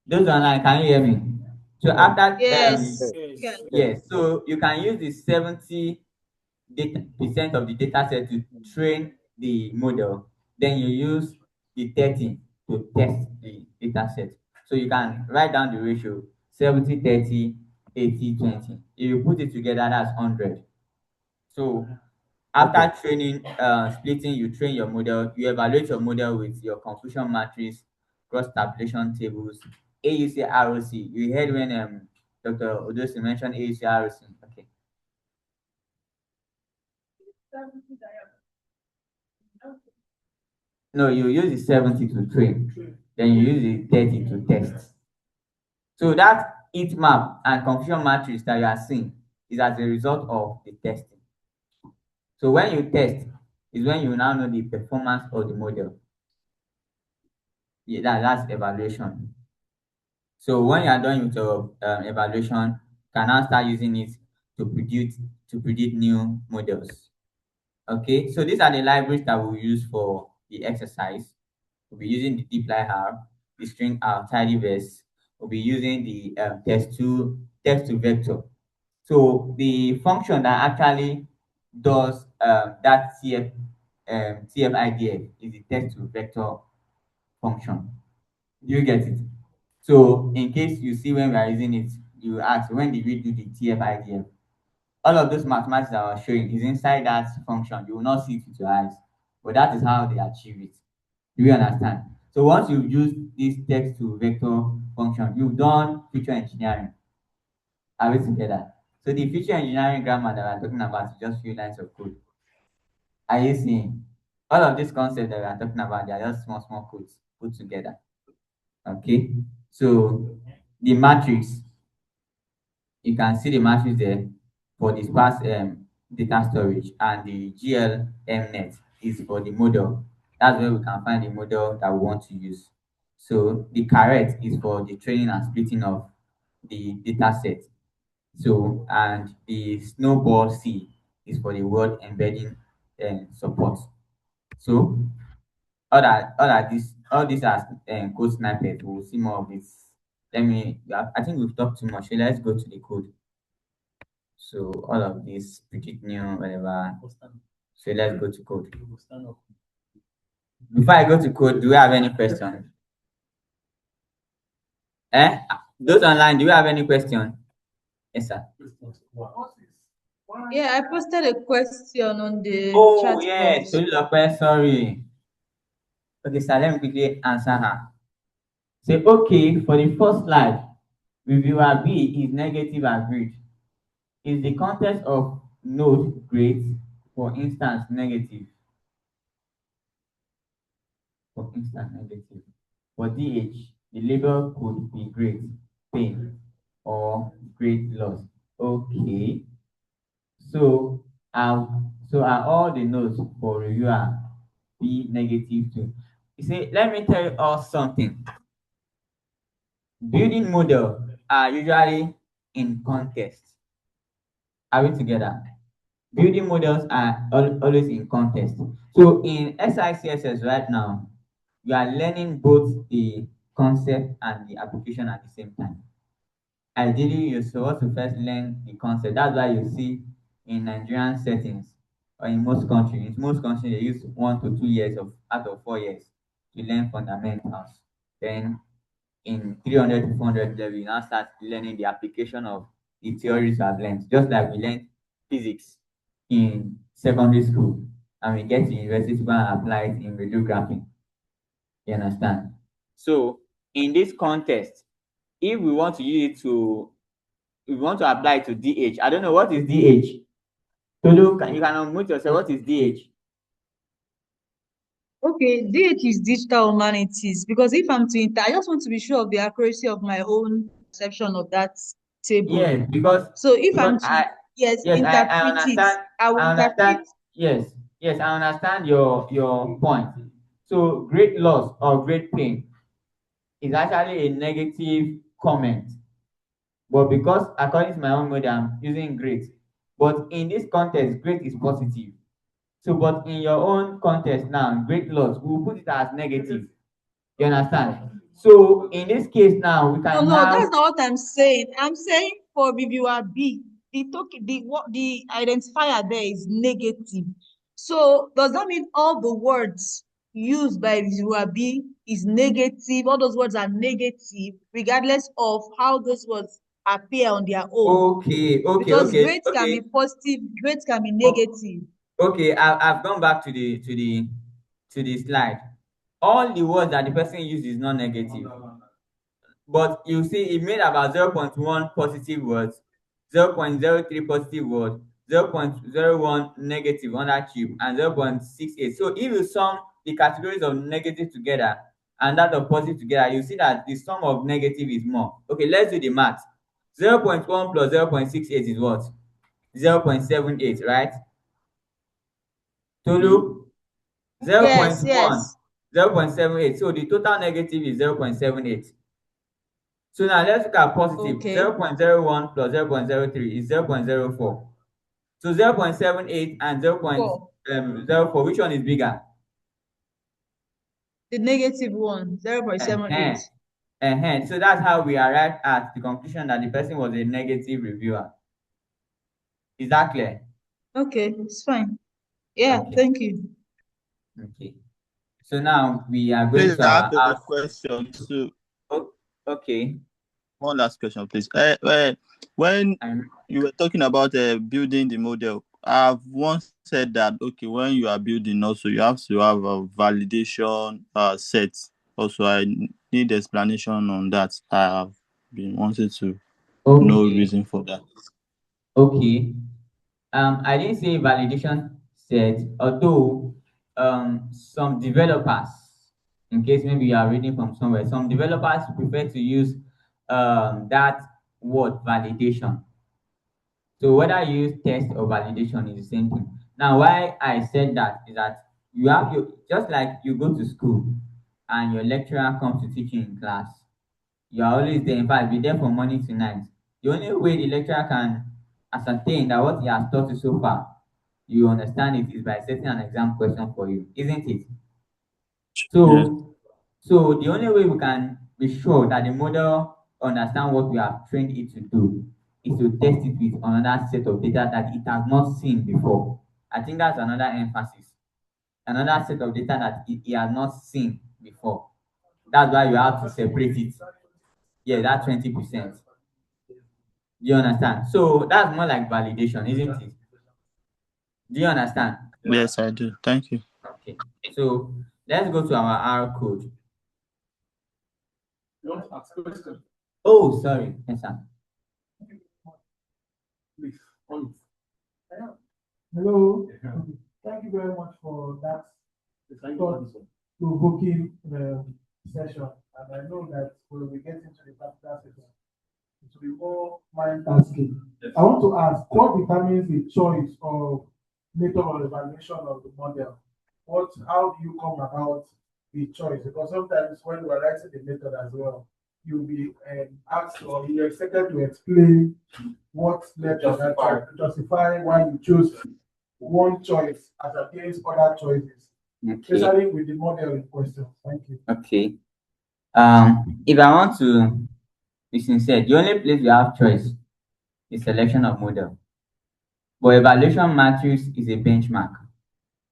Those online, can you hear me? So after Yes. Yes. yes, so you can use the 70% of the data set to train the model. Then you use the 30 to test the data set. So you can write down the ratio 70/30, 80/20. If you put it together, that's 100. So after training, splitting, you train your model, you evaluate your model with your confusion matrix, cross tabulation tables, AUC ROC. You heard when Dr. Odosi mentioned AUC ROC. Okay. No, you use the 70 to train, then you use the 30 to test. So that heat map and confusion matrix that you are seeing is as a result of the testing. So when you test, is when you now know the performance of the model. Yeah, that's evaluation. So when you are done with your evaluation, you can now start using it to predict new models. Okay, so these are the libraries that we'll use for the exercise. We'll be using the dplyr, the string tidyverse. We'll be using the text to vector. So the function that actually does that TF-IDF is the text to vector function. Do you get it? So in case you see when we are using it, you ask, when did we do the TF-IDF? All of those mathematics that I was showing is inside that function. You will not see it with your eyes, but that is how they achieve it. Do you understand? So once you've used this text to vector function, you've done feature engineering. Are we together? So the feature engineering grammar that we're talking about is just few lines of code. Are you seeing? All of these concepts that we are talking about, they are just small, small codes put together. Okay. So the matrix, you can see the matrix there for the sparse data storage, and the GLMnet is for the model. That's where we can find the model that we want to use. So the caret is for the training and splitting of the data set. So and the snowball C is for the word embedding support. So all these are code snippets. We'll see more of this. I think we've talked too much. So let's go to the code. So all of this predict new whatever. So let's go to code. Before I go to code, do we have any question? Those online, do you have any question? Yes, sir. Yeah, I posted a question on the Oh chat yes, box. sorry. Okay, sir, let me quickly answer her. Say okay, for the first slide, reviewer B is negative agreed. Is the context of node great, for instance, negative? For instance, negative. For DH, the label could be great, pain, or great loss. Okay. So are all the nodes for reviewer B negative too? You see, let me tell you all something. Building model are usually in context. Are we together? Building models are always in context. So in SICSS right now, you are learning both the concept and the application at the same time. Ideally, you're supposed to first learn the concept. That's why you see in Nigerian settings or in most countries, they use 1 to 2 years out of 4 years to learn fundamentals. Then in 300 to 400 level, you now start learning the application of the theories you have learned, just like we learned physics in secondary school and we get to university to go and apply it in radiography. You understand? So in this context, if we want to use it to, we want to apply it to DH. I don't know what is DH. Tolu, you can unmute yourself. What is DH? Okay, DH is digital humanities because if I'm to I just want to be sure of the accuracy of my own perception of that table. Yes, because So if because I'm to I interpret it, understand. I will I understand. interpret. Yes, I understand your point. So great loss or great pain is actually a negative comment, but because according to my own model, I'm using great. But in this context, great is positive. So, but in your own context now, great loss, we'll put it as negative. You understand? So in this case now, we No, can no, have that's not what I'm saying. I'm saying for reviewer B, the identifier there is negative. So does that mean all the words used by reviewer B is negative? All those words are negative, regardless of how those words appear on their own. Because great can be positive, great can be negative. Okay, I've gone back to the slide. All the words that the person used is not negative. But you see, it made about 0.1 positive words, 0.03 positive words, 0.01 negative under cube, and 0.68. So if you sum the categories of negative together and that of positive together, you see that the sum of negative is more. Okay, let's do the math. 0.1 plus 0.68 is what? 0.78, right? Tolu? Yes, 0.1, yes. 0.78. So the total negative is 0.78. So now let's look at positive. Okay. 0.01 plus 0.03 is 0.04. So 0.78 and 0.04, which one is bigger? The negative one, 0.78. So that's how we arrived at the conclusion that the person was a negative reviewer. Is that clear? Okay, it's fine. Yeah, Okay. thank you. Okay. So now we are going Please, to I our have a question too. Okay. One last question, please. When you were talking about building the model, I've once said that okay, when you are building, also you have to have a validation set. Also, I need explanation on that. I have been wanting to know Okay. reason for that. Okay. I didn't say validation set, although some developers, in case maybe you are reading from somewhere, some developers prefer to use that word validation. So whether you use test or validation is the same thing. Now, why I said that is that you have your, just like you go to school and your lecturer comes to teach you in class, you are always there. In fact, be there from morning to night. The only way the lecturer can ascertain that what he has taught you so far, you understand it, is by setting an exam question for you, isn't it? Yes. So the only way we can be sure that the model understand what we have trained it to do is to test it with another set of data that it has not seen before. I think that's another emphasis. Another set of data that it has not seen before. That's why you have to separate it. Yeah, that 20%. Do you understand? So that's more like validation, isn't it? Do you understand? Yes, I do. Thank you. Okay. So let's go to our R code. You want to ask a question? Oh, sorry. Yes, sir. Please, on Hello. Thank you very much for that thought-provoking session. And I know that when we get into the practical session, it will be more mind tasking. I want to ask, what determines the choice of method of evaluation of the model? How do you come about the choice? Because sometimes when you are writing the method as well, you'll be asked or you're expected to explain what led to that choice, justify why you chose one choice as against other choices, especially with the model in question. Thank you. Okay. If I want to be sincere, the only place we have choice is selection of model. but evaluation matrix is a benchmark.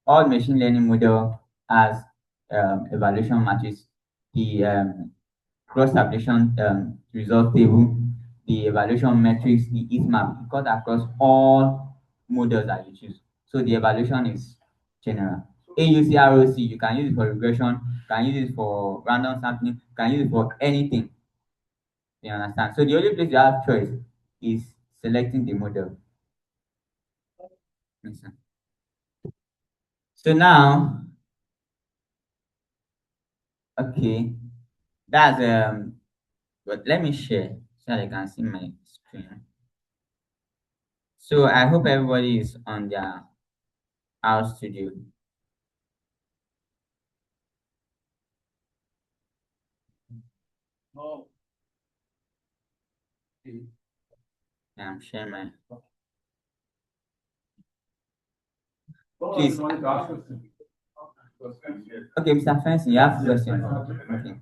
All machine learning model has evaluation matrix. The cross tabulation result table, the evaluation metrics, the heat map, it cuts across all models that you choose. So the evaluation is general. AUC, you can use it for regression, you can use it for random sampling, you can use it for anything. You understand? So the only place you have choice is selecting the model. Listen. So now, okay, that's but let me share so that I can see my screen. So I hope everybody is on their house studio. Oh. Okay. Yeah, I'm sharing my. Please. Please. Okay, Mr. Fencing, you have questions. Okay.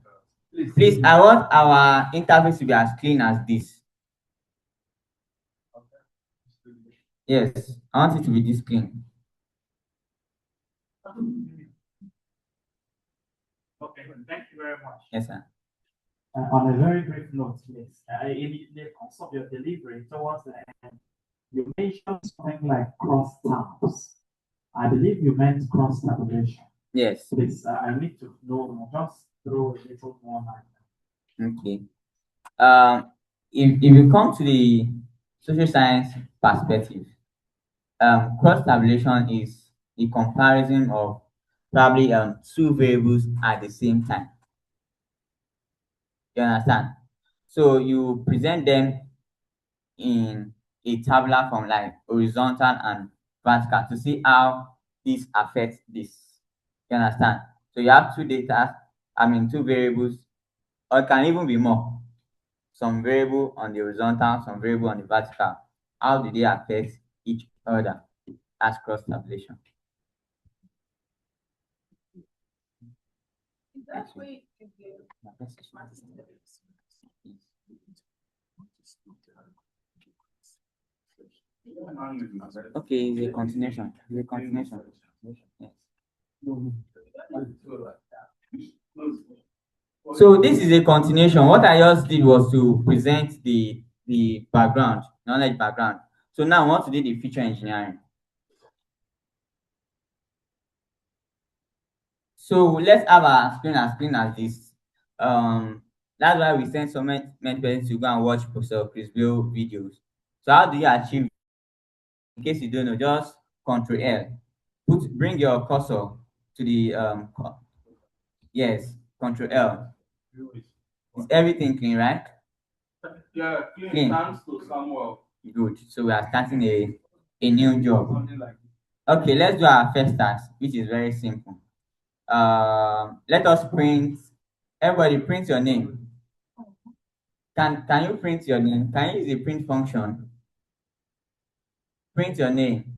Please, I want our interface to be as clean as this. Yes, I want it to be this clean. Okay, thank you very much. Yes, sir. On a very brief note, please, in the course of your delivery towards the end, you mentioned something like cross tabs. I believe you meant cross tabulation. Yes. Please, I need to know, just throw a little more light. Okay. If you come to the social science perspective, cross tabulation is the comparison of probably two variables at the same time. You understand? So you present them in a tabular form, like horizontal and vertical, to see how this affects this. You understand? So you have two variables, or it can even be more. Some variable on the horizontal, some variable on the vertical. How do they affect each other as cross tabulation? Okay, it's a continuation. It's a continuation. Yes. So this is a continuation. What I just did was to present the background, knowledge background. So now I want to do the feature engineering. So let's have our screen as clean as this. That's why we send so many persons to go and watch Professor Chris Bill videos. So how do you achieve? In case you don't know, just Control L. Bring your cursor to the yes, Control L. Is everything clean, right? Yeah, clean. Thanks to Samuel. Good. So we are starting a new job. Okay, let's do our first task, which is very simple. Let us print. Everybody print your name. Can you print your name? Can you use the print function? Print your name.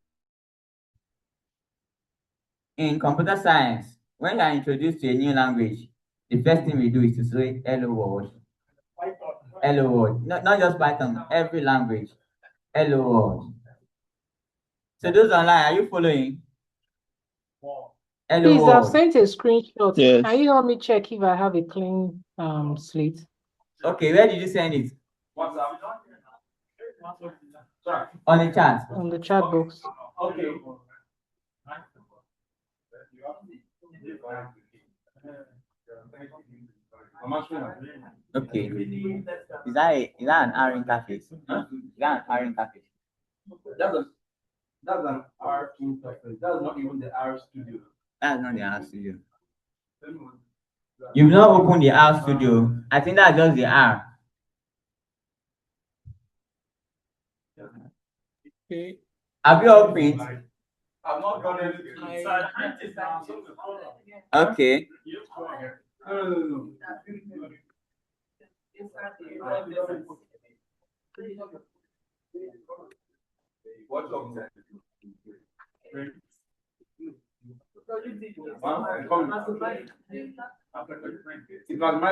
In computer science, when you are introduced to a new language, the first thing we do is to say hello world. Hello world. Not just Python, every language. Hello world. So those online, are you following? Hello Please, I've world. sent a screenshot. Yes. Can you help me check if I have a clean slate? Okay, where did you send it? On the chat. On the chat box. Okay. Okay. Is that an R interface? Huh? Is that an R interface? That's an R interface. That's not even the R studio. That's not the R studio. You've not opened the R studio. I think that's just the R. Okay. Have you all print? I'm not done anything. Okay. No. What's up?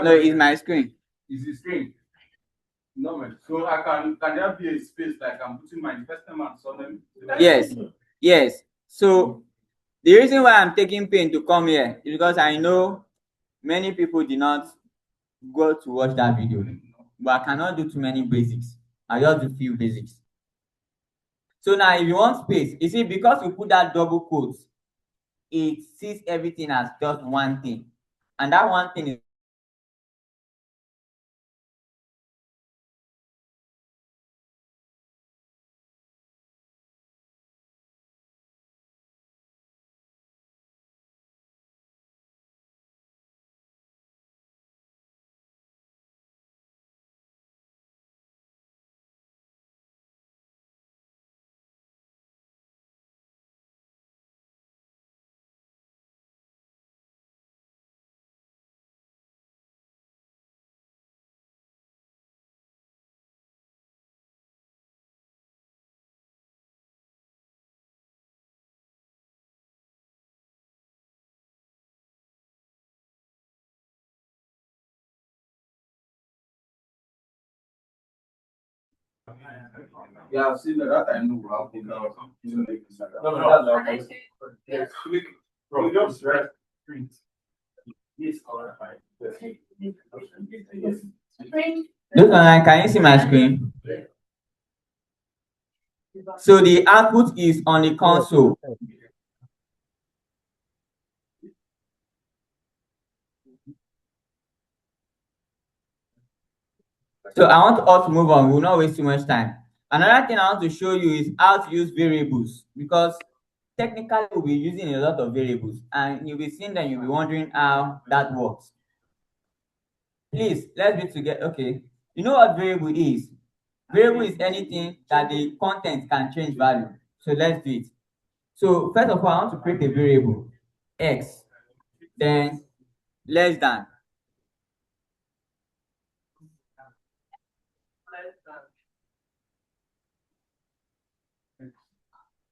No, it's my screen. Is the screen? No, man. So can there be a space like I'm putting my first name and surname? Yes, yes. So the reason why I'm taking pain to come here is because I know many people did not go to watch that video, but I cannot do too many basics. I just do few basics. So now if you want space, you see, because we put that double quote, it sees everything as just one thing, and that one thing is Yeah, I've seen that. I know how to know. No, that's not. Click. Just right. Print. Yes, alright. those online. Can you see my screen? So the output is on the console. So I want us to move on. We will not waste too much time. Another thing I want to show you is how to use variables, because technically we'll be using a lot of variables and you'll be seeing them, you'll be wondering how that works. Please, let's be together. Okay. You know what variable is? Variable is anything that the content can change value. So let's do it. So first of all, I want to create a variable x, then less than.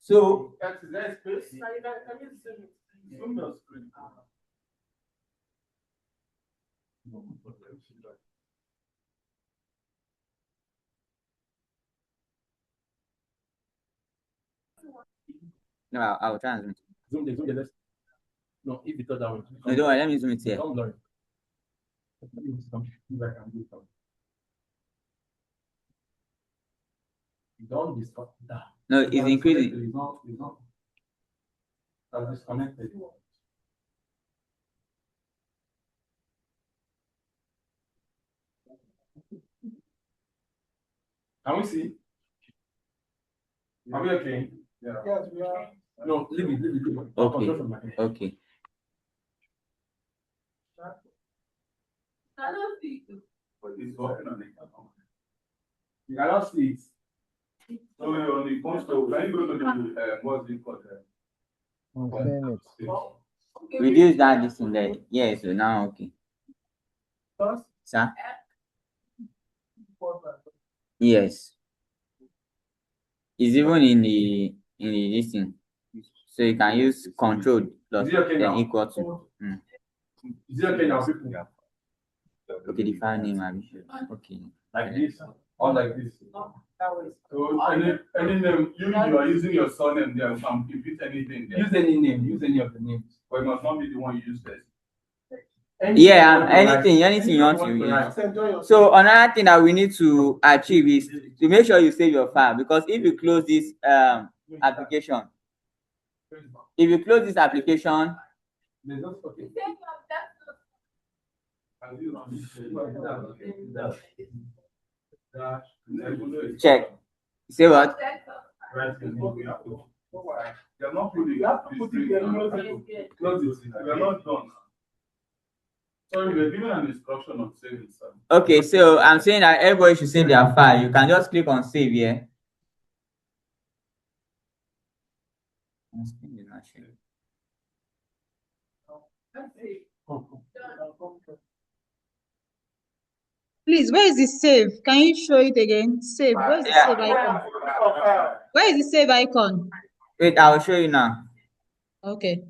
So no, I'll try and zoom it. Zoom the. No, if you touch that one. No, don't worry, let me zoom it here. Don't blur it. Don't discuss that. No, it's increasing. It's not. I'll disconnect it. Can we see? Are we okay? Yeah. Yes, we are. No, leave it. Okay. Okay. I don't see it. But it's working on it. You cannot see it. So on the console, when you go to the what's it called? I'm seeing it. Reduce that distance there. Yeah, so now okay. Sir? Yes. It's even in the listing. So you can use control plus then equal to. Is it okay now, people? Okay, the file name I'll be sure. Okay. Like this or like this. So any name you are using your surname there, you can repeat anything there. Use any name, use any of the names. But it must not be the one you use there. Yeah, anything you want to use. So another thing that we need to achieve is to make sure you save your file, because if you close this application, check. Say what? You're not putting it. Close it. We're not done. Sorry, we're given an instruction on saving. Okay, so I'm saying that everybody should save their file. You can just click on save here. Please, where is the save? Can you show it again? Save. Where is the save icon? Where is the save icon? Wait, I'll show you now. Okay.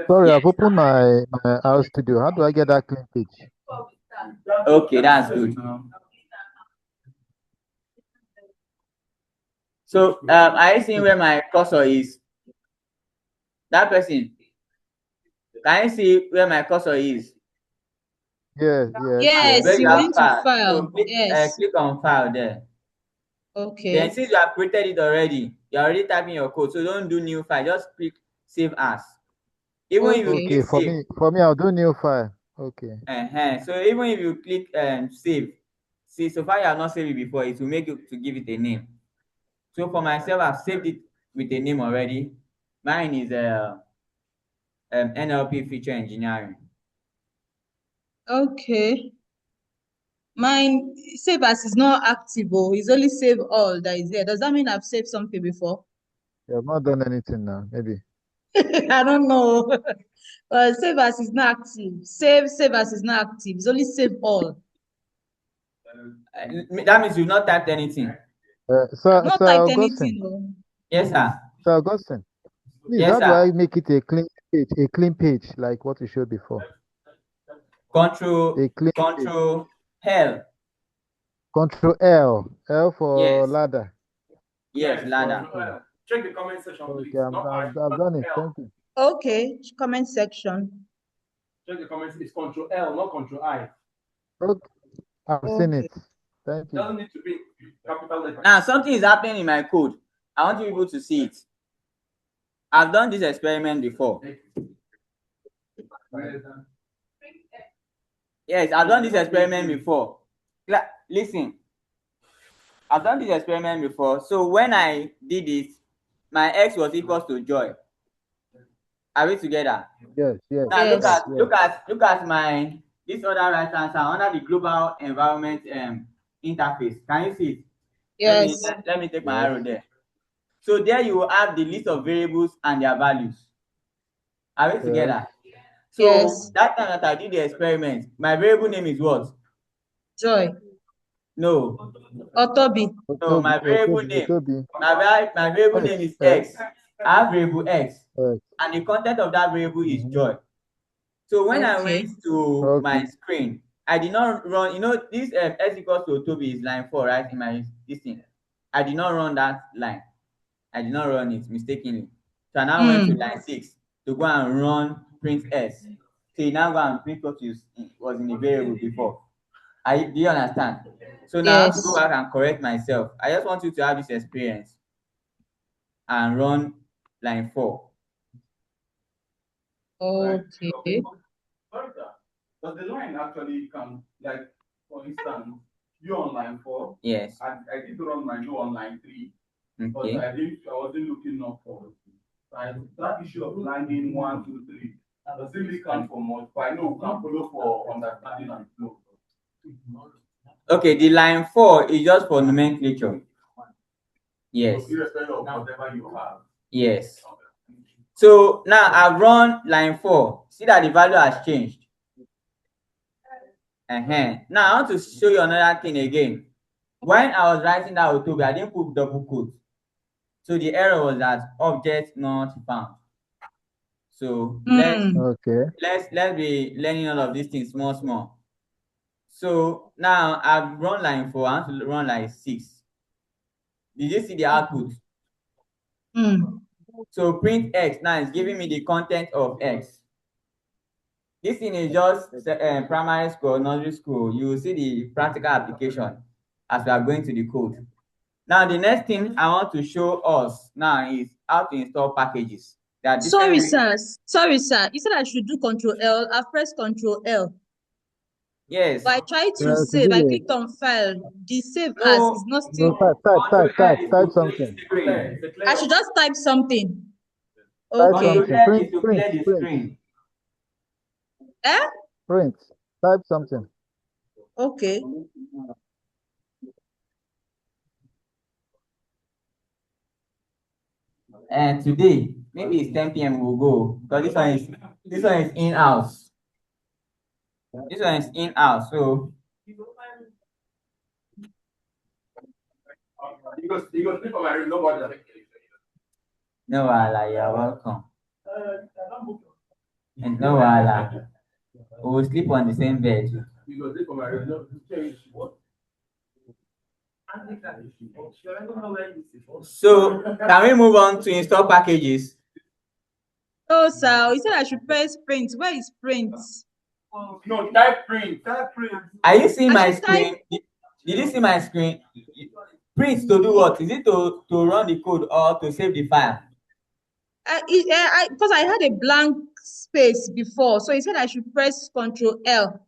Sorry, I've opened my house studio. How do I get that clean page? Okay, that's good. So, are you seeing where my cursor is? That person, can you see where my cursor is? Yes, yes, Yes, Where yes. you you have went to file. So file. click, Yes. click on file there. Then Okay. since you have created it already, you're already typing your code. So don't do new file. Just click save as. Even if you Okay. Okay, click save, for me, I'll do new file. Okay. so even if you click save, see, so far you have not saved it before, it will make you to give it a name. So for myself, I've saved it with a name already. Mine is NLP feature engineering. Okay. Mine save as is not active. Oh, it's only save all that is there. Does that mean I've saved something before? You have not done anything now, maybe. I don't know. Save as is not active. Save as is not active. It's only save all. That means you've not typed anything. I've Sir, not Sir typed Augustine. anything. Oh. Yes, sir. Sir Augustine, please, Yes, how do I sir. make it a clean page like what you showed before? Control A clean page. Control L. Control L for Yes. ladder. Yes, ladder. Okay. Check the comment section, please. Okay, Not I, I've done it. L. Thank you. Okay. Comment section. Check the comments. It's Control L, not Control I. Okay, I've seen Okay. it. Thank It you. doesn't need to be capital letter. Now something is happening in my code. I want you people to see it. I've done this experiment before. Yes, I've done this experiment before. Listen, I've done this experiment before. So when I did it, my x was equals to joy. Are we together? Yes, yes, Now Yes. look at my this other right hand side under the global environment interface. Can you see it? Yes. Let me take my yes. arrow there. So there you will have the list of variables and their values. Are we Yes. together? So Yes. that time that I did the experiment, my variable name is what? Joy. No, Otobi. no, my variable name. Otobi. My variable name is X. X. I have variable X. X. And the content of that variable is joy. So when I Okay. went to my screen, I did not run, this x equals to Toby is line 4, right? In my this thing. I did not run that line. I did not run it mistakenly. So I now went to line 6 to go and run print s. So you now go and print what was in the variable before. Do you understand? So now I have to go Yes. back and correct myself. I just want you to have this experience and run line 4. Okay. Sorry, sir. But the line actually can, like, for instance, you on line 4. Yes. I did run my no on line 3. But Okay. I wasn't looking up for that issue of lining 1, 2, 3. Does it really count for much? But I know we can follow for understanding and flow. Okay, the line 4 is just for nomenclature. Yes. So irrespective of whatever you have. Yes. So now I've run line 4. See that the value has changed. Now I want to show you another thing again. When I was writing that Otobi, I didn't put double quote. So the error was that object not found. So let's be learning all of these things small. So now I've run line 4, I want to run line 6. Did you see the output? So print x now is giving me the content of x. This thing is just primary school, nursery school. You will see the practical application as we are going to the code. Now, the next thing I want to show us now is how to install packages. There are different ways. Sorry, sir. You said I should do Control L. I've pressed Control L. Yes. But I tried to To save. do I it. clicked on file. The save as is No, not No, still. type something. I should just type something. Type Okay. something. Control L Print, is to print, clear the print, screen. Eh? print. Type something. Okay. And today, maybe it's 10 p.m. we'll go because this one is in-house. This one is in-house, so You go sleep on my room, nobody. no, you're welcome. And no, we will sleep on the same bed. You go sleep on my room. No, what? So, can we move on to install packages? Oh, sir, you said I should press print. Where is print? No, type print. Type print. Are you seeing I my should type. screen? Did you see my screen? Print to do what? Is it to run the code or to save the file? Because I had a blank space before, so he said I should press Control L,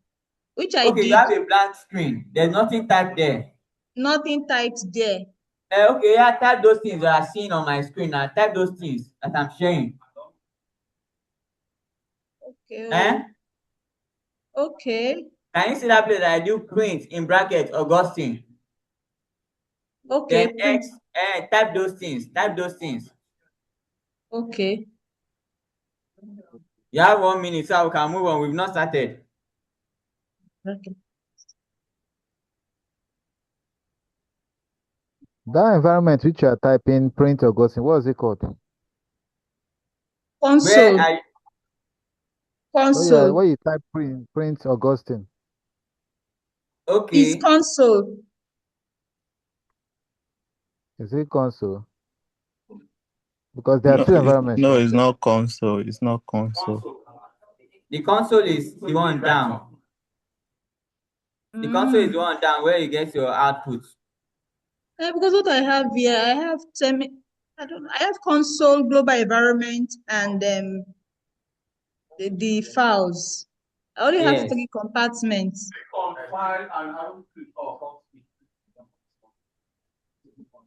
which I Okay, you did. have a blank screen. There's nothing typed there. Nothing typed there. Okay, yeah, type those things that are seen on my screen now. Type those things that I'm sharing. Okay. Eh? Okay. Can you see that place that I do print in bracket Augustine? Okay. Then Print. X, type those things. Type those things. Okay. You have 1 minute, so we can move on. We've not started. Okay. That environment which you are typing print or ghosting, what is it called? Where Console. are you? Console. Where you type print or ghosting? Is Okay. console. Is it console? Because there are two environments. No, it's not console. It's not console. The console is the one down. The console is the one down where you get your output. Because what I have here, I have I have console, global environment, and the files. I only have Yes. 3 compartments. File and arrow click off.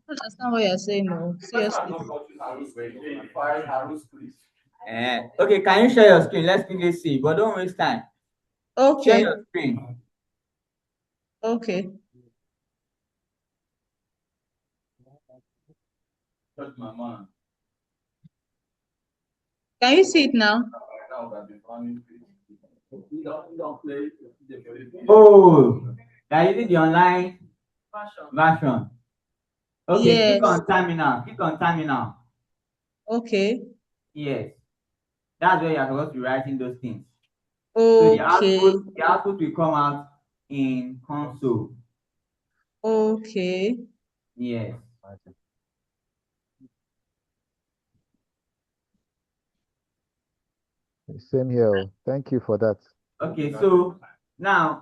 I don't understand what you're saying, no. Seriously. File arrow click. Okay, can you share your screen? Let's quickly see, but don't waste time. Share Okay. your screen. Okay. That's my man. Can you see it now? Oh, they're using the online version. Okay, click Yes. on terminal. Click on terminal. Okay. Yes. That's where you're supposed to be writing those things. So Okay. the output will come out in console. Okay. Yes. Same here. Thank you for that. Okay, so now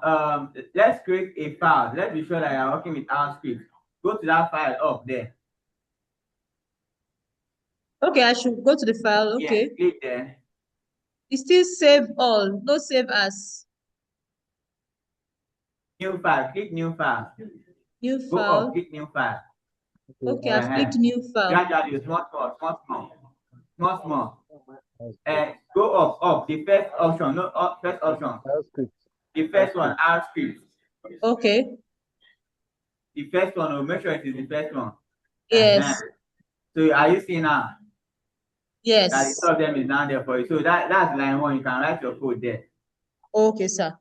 let's create a file. Let's be sure that you're working with our script. Go to that file up there. Okay, I should go to the file. Okay. Yes, click there. It still save all, no save as. New file, click new file. New Go up, file. click new file. Okay, I've clicked new file. Gradually, small. Go up. The first option, no, first option. The first one, R script. Okay. The first one, we'll make sure it is the first one. Yes. So are you seeing now? Yes. That the two of them is down there for you. So that's line 1. You can write your code there. Okay, sir.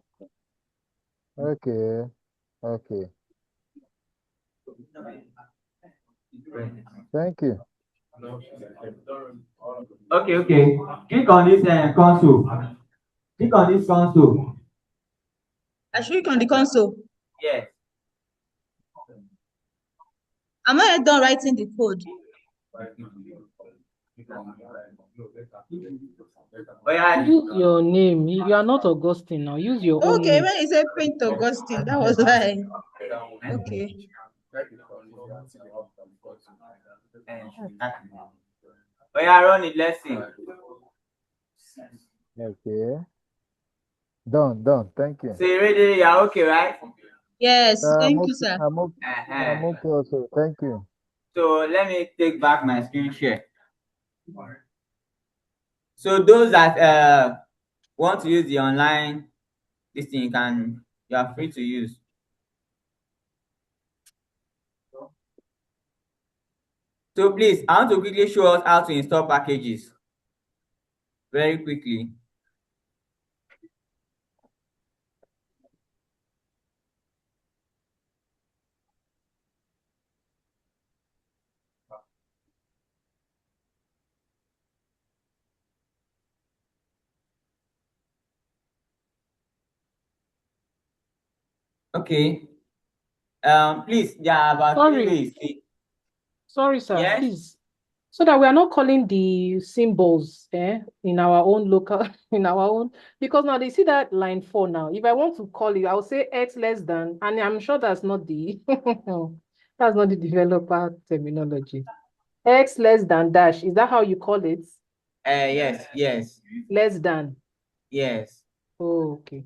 Okay. Thank you. Okay. Click on this console. Click on this console. I should click on the console. Yes. I'm not yet done writing the code. Use your name. You are not Augustine now. Use your own Okay, name. when you say print Augustine, that was why. Okay. Run it. Let's see. Okay. Done. Thank you. So you ready? You're okay, right? Yes, I'm thank okay. you, sir. I'm okay also. Thank you. So let me take back my screen share. So those that want to use the online, this thing you are free to use. So please, I want to quickly show us how to install packages. Very quickly. Okay. Please, there are about 3 ways. Sorry, sir, Yes. please. So that we are not calling the symbols in our own local, in our own, because now they see that line 4 now. If I want to call it, I'll say X less than, and I'm sure that's not the that's not the developer terminology. X less than dash. Is that how you call it? Yes. Less than. Yes. Oh, okay.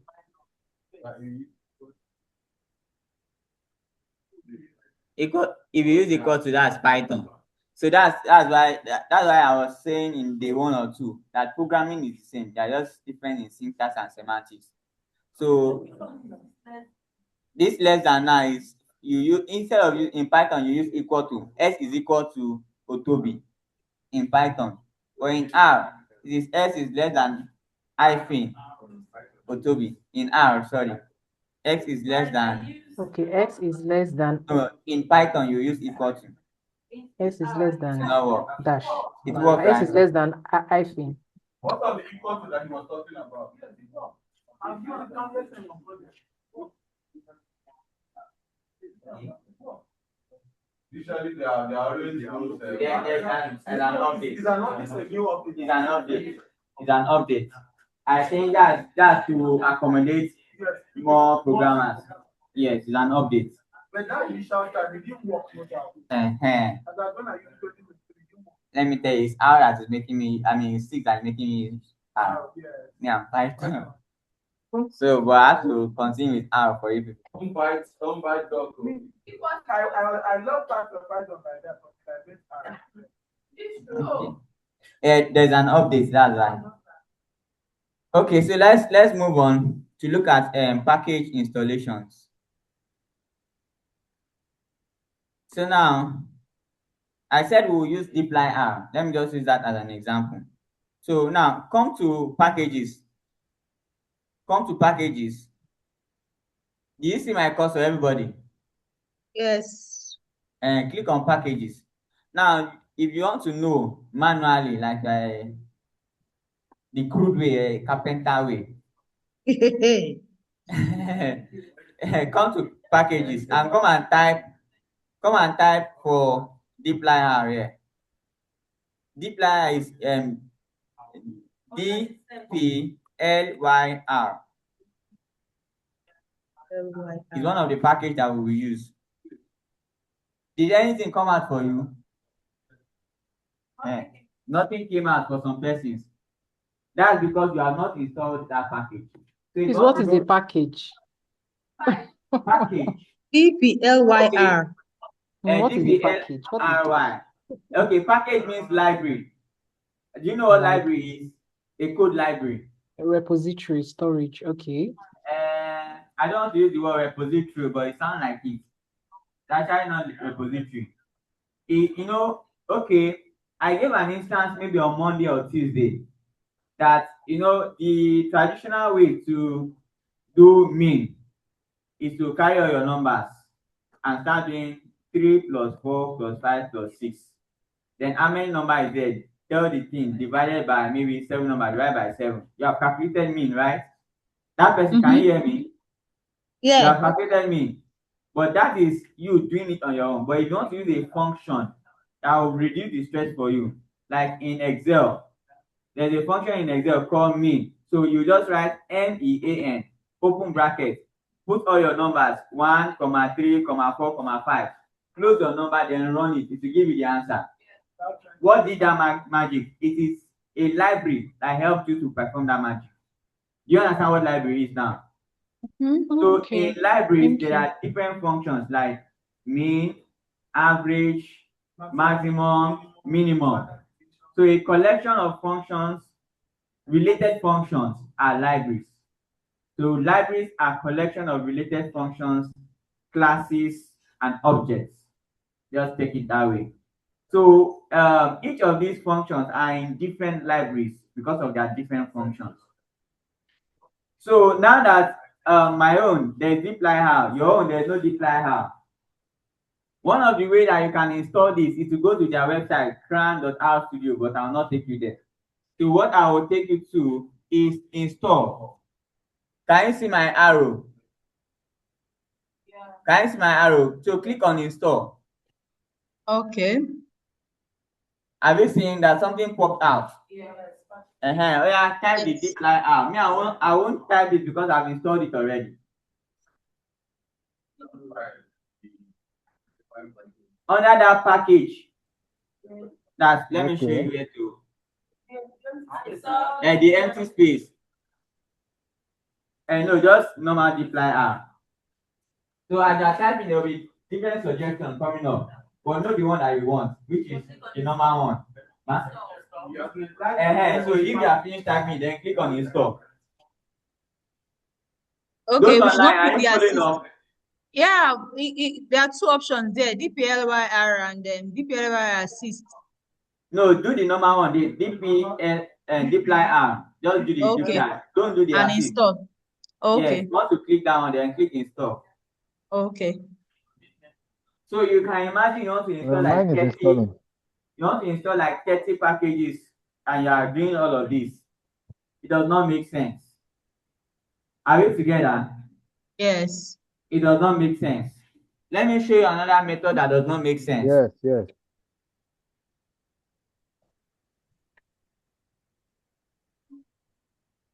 Equal, if you use equal to, that's Python. So that's why I was saying in day 1 or 2 that programming is the same. They're just different in syntax and semantics. So this less than now is you use, instead of in Python you use equal to. S is equal to Otobi in Python, or in R it is S is less than hyphen Otobi. In R, sorry, X is less than. Okay, X is less than. No, in Python you use equal to. S is less than It not work. dash. It works, S right? is less than hyphen. What are the equal to that you were talking about? Usually they are always those. There's an update. It's a new update. It's an update. It's an update. I think that's to accommodate more programmers. Yes, it's an update. But that initial time, it didn't work. Uh-huh. And that's when I used to do it. Let me tell you, it's R that is making me, it's 6 that is making me Yeah. Yeah, Python. So, but I have to continue with R for you people. Don't bite dog. I love Python like that, but I made R. Okay. Yeah, there's an update, that's right. Okay, so let's move on to look at package installations. So now I said we'll use dplyr. Let me just use that as an example. So now come to packages. Do you see my cursor, everybody? Yes. And click on packages. Now, if you want to know manually, like the crude way, carpenter way, come to packages and come and type for dplyr here. Dplyr is DPLYR. It's one of the package that we will use. Did anything come out for you? Nothing came out for some persons. That's because you have not installed that package. So What is the package? Package. DPLYR. What is the package? DPLRY. Okay, package means library. Do you know what library is? A code library. A repository storage. Okay. I don't want to use the word repository, but it sounds like it. It's actually not the repository. Okay, I gave an instance maybe on Monday or Tuesday that the traditional way to do min is to carry all your numbers and start doing 3 plus 4 plus 5 plus 6. Then how many number is there? Tell the thing divided by maybe 7 number divided by 7. You have calculated mean, right? That person, can you hear me? Yeah. You have calculated mean. But that is you doing it on your own. But if you want to use a function that will reduce the stress for you, like in Excel, there's a function in Excel called mean. So you just write MEAN, open bracket, put all your numbers 1, 3, 4, 5. Close your number, then run it. It will give you the answer. What did that magic? It is a library that helps you to perform that magic. Do you understand what library is now? So in libraries, there are different functions like mean, average, maximum, minimum. So a collection of functions, related functions, are libraries. So libraries are collection of related functions, classes, and objects. Just take it that way. So each of these functions are in different libraries because of their different functions. So now that my own, there's dplyr, your own, there's no dplyr. One of the ways that you can install this is to go to their website, cran.rstudio, but I will not take you there. So what I will take you to is install. Can you see my arrow? Can you see my arrow? So click on install. Okay. Have you seen that something popped out? Yeah. Oh yeah, type the dplyr out. Me, I won't type it because I've installed it already. Under that package, let me show you where to. And the empty space. And no, just normal dplyr. So as you're typing, there will be different suggestions coming up. But not the one that you want, which is the normal one. Huh? So if you are finished typing, then click on install. Okay, Those we should online, not are put you the following assist. up? Yeah, there are two options there, dplyr and dplyr assist. No, do the normal one, the dpl and dplyr. Just do the Okay. dplyr. Don't do the And assist. install. Okay. Yes, once you click that one, then click install. Okay. So you can imagine you want to install Mine like is 30. installing. You want to install like 30 packages and you are doing all of this. It does not make sense. Are we together? Yes. It does not make sense. Let me show you another method that does not make sense. Yes, yes.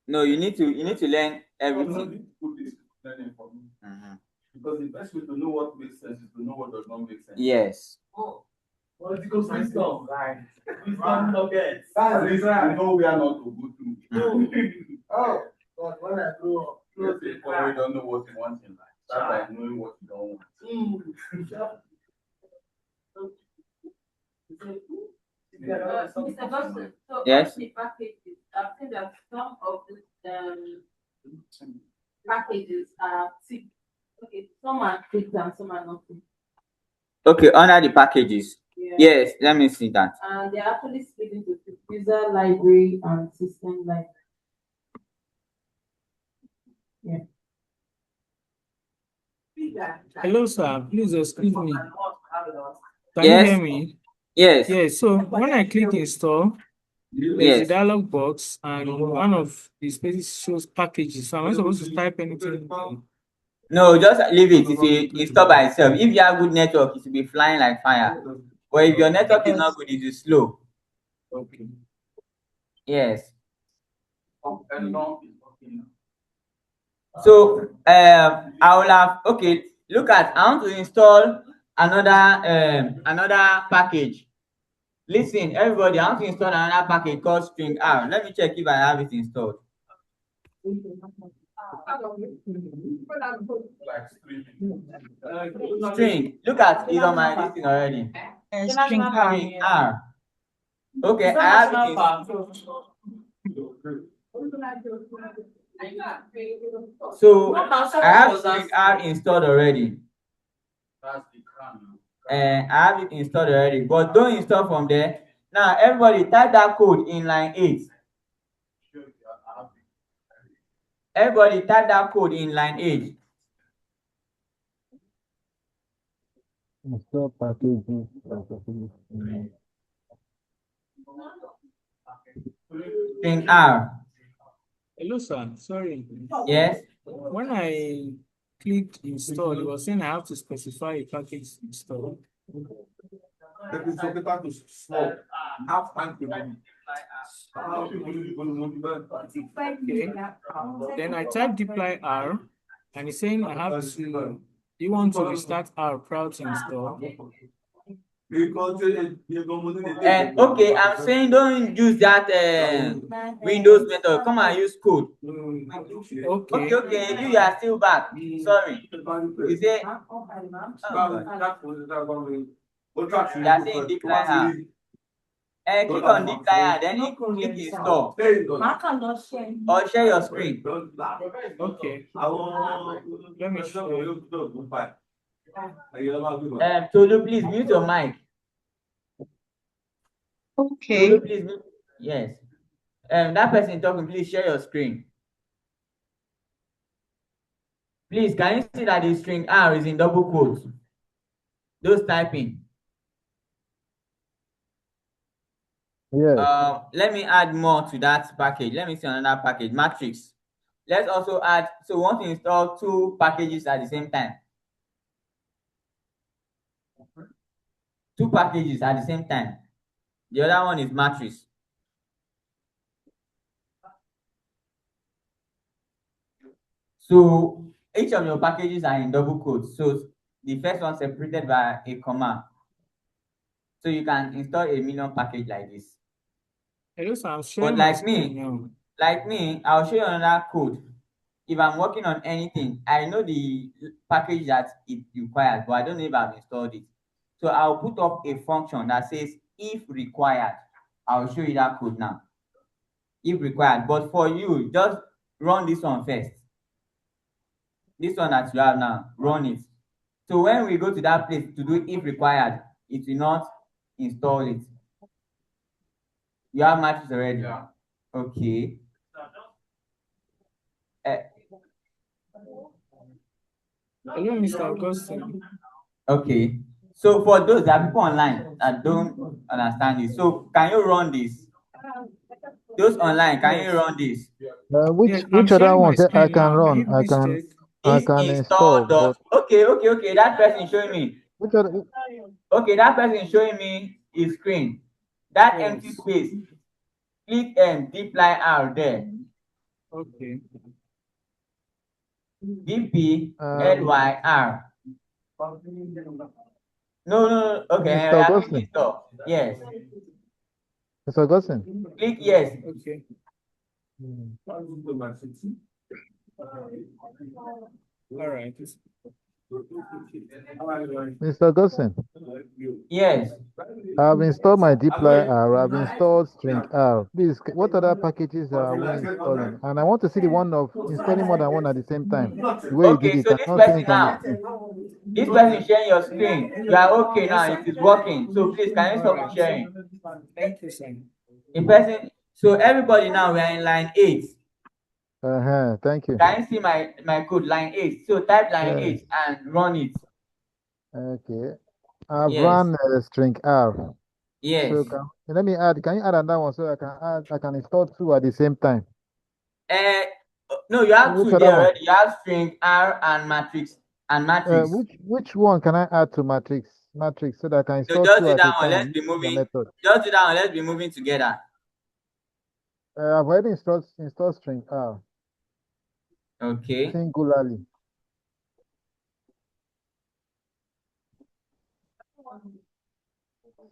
No, you need to learn everything. Because the best way to know what makes sense is to know what does not make sense. Yes. Oh, political wisdom. Right. Wisdom nuggets. At least I know we are not to go through. Oh, but when I grow up, we don't know what you want in life. That's like knowing what you don't want. Mr. Boston, so Yes. the packages, I think that some of the packages are ticked. Okay, some are ticked and some are not ticked. Okay, under the packages. Yeah. Yes, let me see that. And they're actually split into user library and system library. Yeah. Hello, sir. Please excuse me. Can Yes. you hear me? Yes. Yes. So when I click install, there's Yes. a dialog box, and one of the spaces shows packages. So am I supposed to type anything? No, just leave it. It will install by itself. If you have good network, it will be flying like fire. But if your network is not good, it is slow. Okay. Yes. So I will have look at, I want to install another package. Listen, everybody, I want to install another package called string R. Let me check if I have it installed. String. Look at it on my listing already. String R. Okay, I have it installed. So I have string R installed already. And I have it installed already, but don't install from there. Now everybody type that code in line 8. Everybody type that code in line 8. Install packages. String R. Hello, sir. Sorry. Yes. When I clicked install, it was saying I have to specify a package install. Okay. Then I type deploy R, and it's saying I have to. Do you want to restart R prior to install? And okay, I'm saying don't use that Windows method. Come and use code. Okay. Okay, you are still back. Sorry. You say, you are saying deploy R. And click on deploy, then you click install. Or share your screen. Okay. Let me show you. Tolu, please mute your mic. Okay. Tolu, please mute. Yes. That person talking, please share your screen. Please, can you see that the string R is in double quotes? Those typing. Yes. Let me add more to that package. Let me see another package, matrix. Let's also add, so we want to install 2 packages at the same time. two packages at the same time. The other one is matrix. So each of your packages are in double quotes. So the first one separated by a comma. So you can install a million package like this. Hello, sir, I'm But sharing my screen now. like me, I'll show you another code. If I'm working on anything, I know the package that it requires, but I don't know if I've installed it. So I'll put up a function that says if required. I'll show you that code now. If required, but for you, just run this one first. This one that you have now, run it. So when we go to that place to do if required, it will not install it. You have matches already? Yeah. Okay. Hello, Mr. Augustine. Okay. So for those that are people online that don't understand this, so can you run this? Those online, can you run this? Yes, I'm which other sharing my ones I screen can now. Can run? you please check? I It's can install install, but dot. Okay. That person is showing me. which other? Okay, that person is showing me his screen. That empty Yes. space. Click dply r there. Okay. dplyr. No. Okay, Mr. I have Augustine. install. Yes. Mr. Augustine. Click yes. Okay. All right. Mr. Augustine. Yes. I've installed my dply R. I've installed string R. Please, what other packages are we installing? And I want to see the one of installing more than one at the same time. The way you did Okay, it, so I'm this not seeing person it on the now, screen. this person is sharing your screen. You are okay now, it is working. So please, can you stop sharing? Thank you, sir. The person, so everybody now, we are in line 8. Thank you. Can you see my code, line 8? So type line Yeah. 8 and run it. Okay. I've Yes. run string R. Yes. So let me add. Can you add another one so I can install two at the same time? No, you have Which two other there one? already. You have string R and matrix Which one can I add to matrix? Matrix so that I can So install just two do at a that one. time Let's be using your moving. method. Just do that one. Let's be moving together. I've already installed string R Okay. singularly.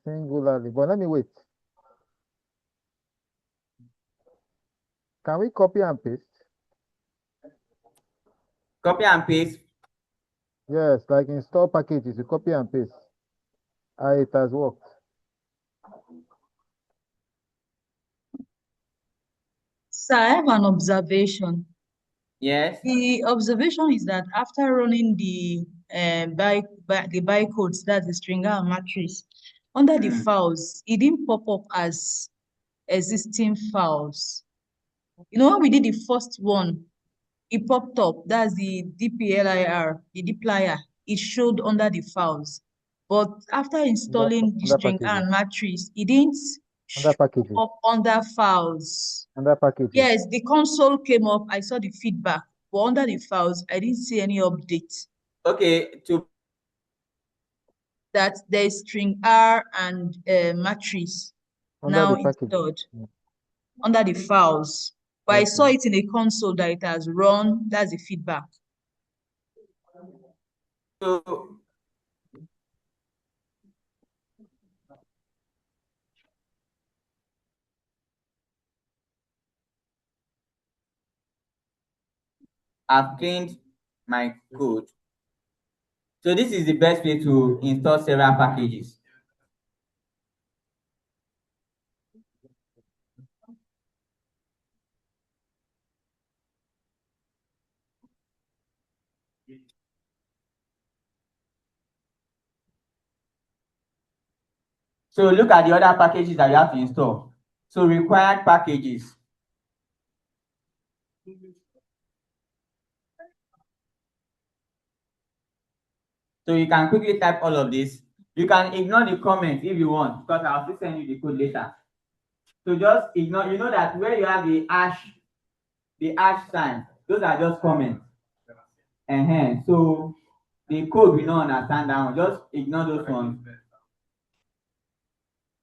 Singularly. But let me wait. Can we copy and paste? Copy and paste. Yes, like install packages, you copy and paste. It has worked. So I have an observation. Yes. The observation is that after running the bytecodes, that's the stringer and matrix, under the files, it didn't pop up as existing files. You know, when we did the first one, it popped up. That's the DPLIR, the dplyr. It showed under the files. But after installing the Under string packages. and matrix, it didn't Under show packages. up under files. Under packages. Yes, the console came up. I saw the feedback. But under the files, I didn't see any update. Okay, That there's string R and matrix Under now the package. installed under the files. But I saw it in a console that it has run. That's the feedback. So I've cleaned my code. So this is the best way to install several packages. So look at the other packages that you have to install. So required packages. So you can quickly type all of this. You can ignore the comments if you want, because I'll still send you the code later. So just ignore, you know that where you have the hash sign, those are just comments. So the code will not understand that one. Just ignore those ones.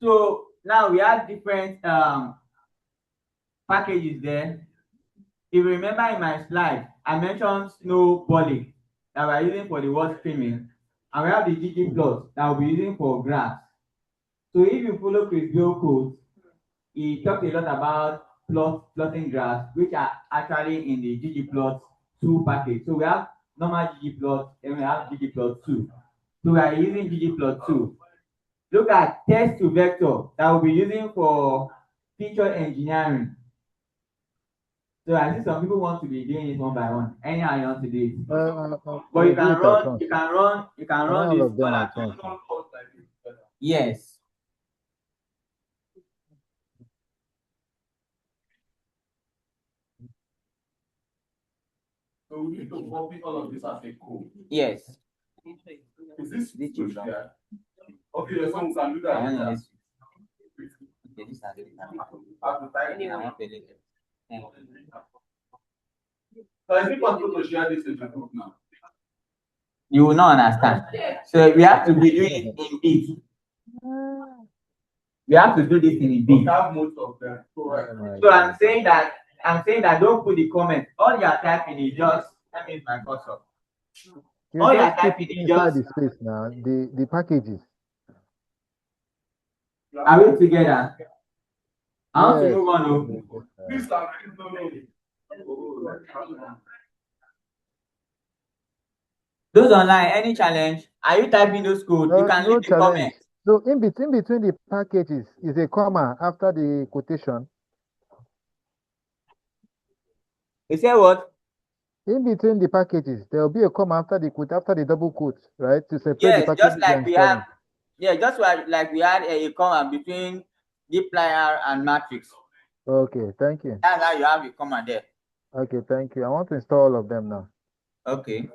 So now we have different packages there. If you remember in my slide, I mentioned snow poly that we're using for the word streaming, and we have the ggplot that we'll be using for graphs. So if you follow Chris Bill code, he talked a lot about plotting graphs, which are actually in the ggplot2 package. So we have normal ggplot, and we have ggplot2. So we are using ggplot2. Look at text to vector that we'll be using for feature engineering. So I see some people want to be doing it one by one. Anyhow you want to do it. But you can run this all of them all at at once. once. Yes. So we need to copy all of this as a code. Yes. Is this This yeah? Okay, the phone can do that. I don't know later. this. Okay, this is Have to type it. I want to delete it. So is it possible to share this in the group now? You will not understand. So we have to be doing it in bits. We have to do this in We bits. have most of them. So I'm saying that don't put the comment. All you are typing is just let me use my cursor. You All you are just put typing is inside just the space now, the packages. are we together? I want to Yes. move on. Please, Those online, any challenge? Are you typing those codes? You can No leave the challenge. comment. So in between the packages is a comma after the quotation. You say what? In between the packages, there will be a comma after the double quote, right? To separate the Yes, packages just like and we installing. have. Yeah, just like we had a comma between dplyr and matrix. Okay, thank you. That's how you have a comma there. Okay, thank you. I want to install all of them now. Okay.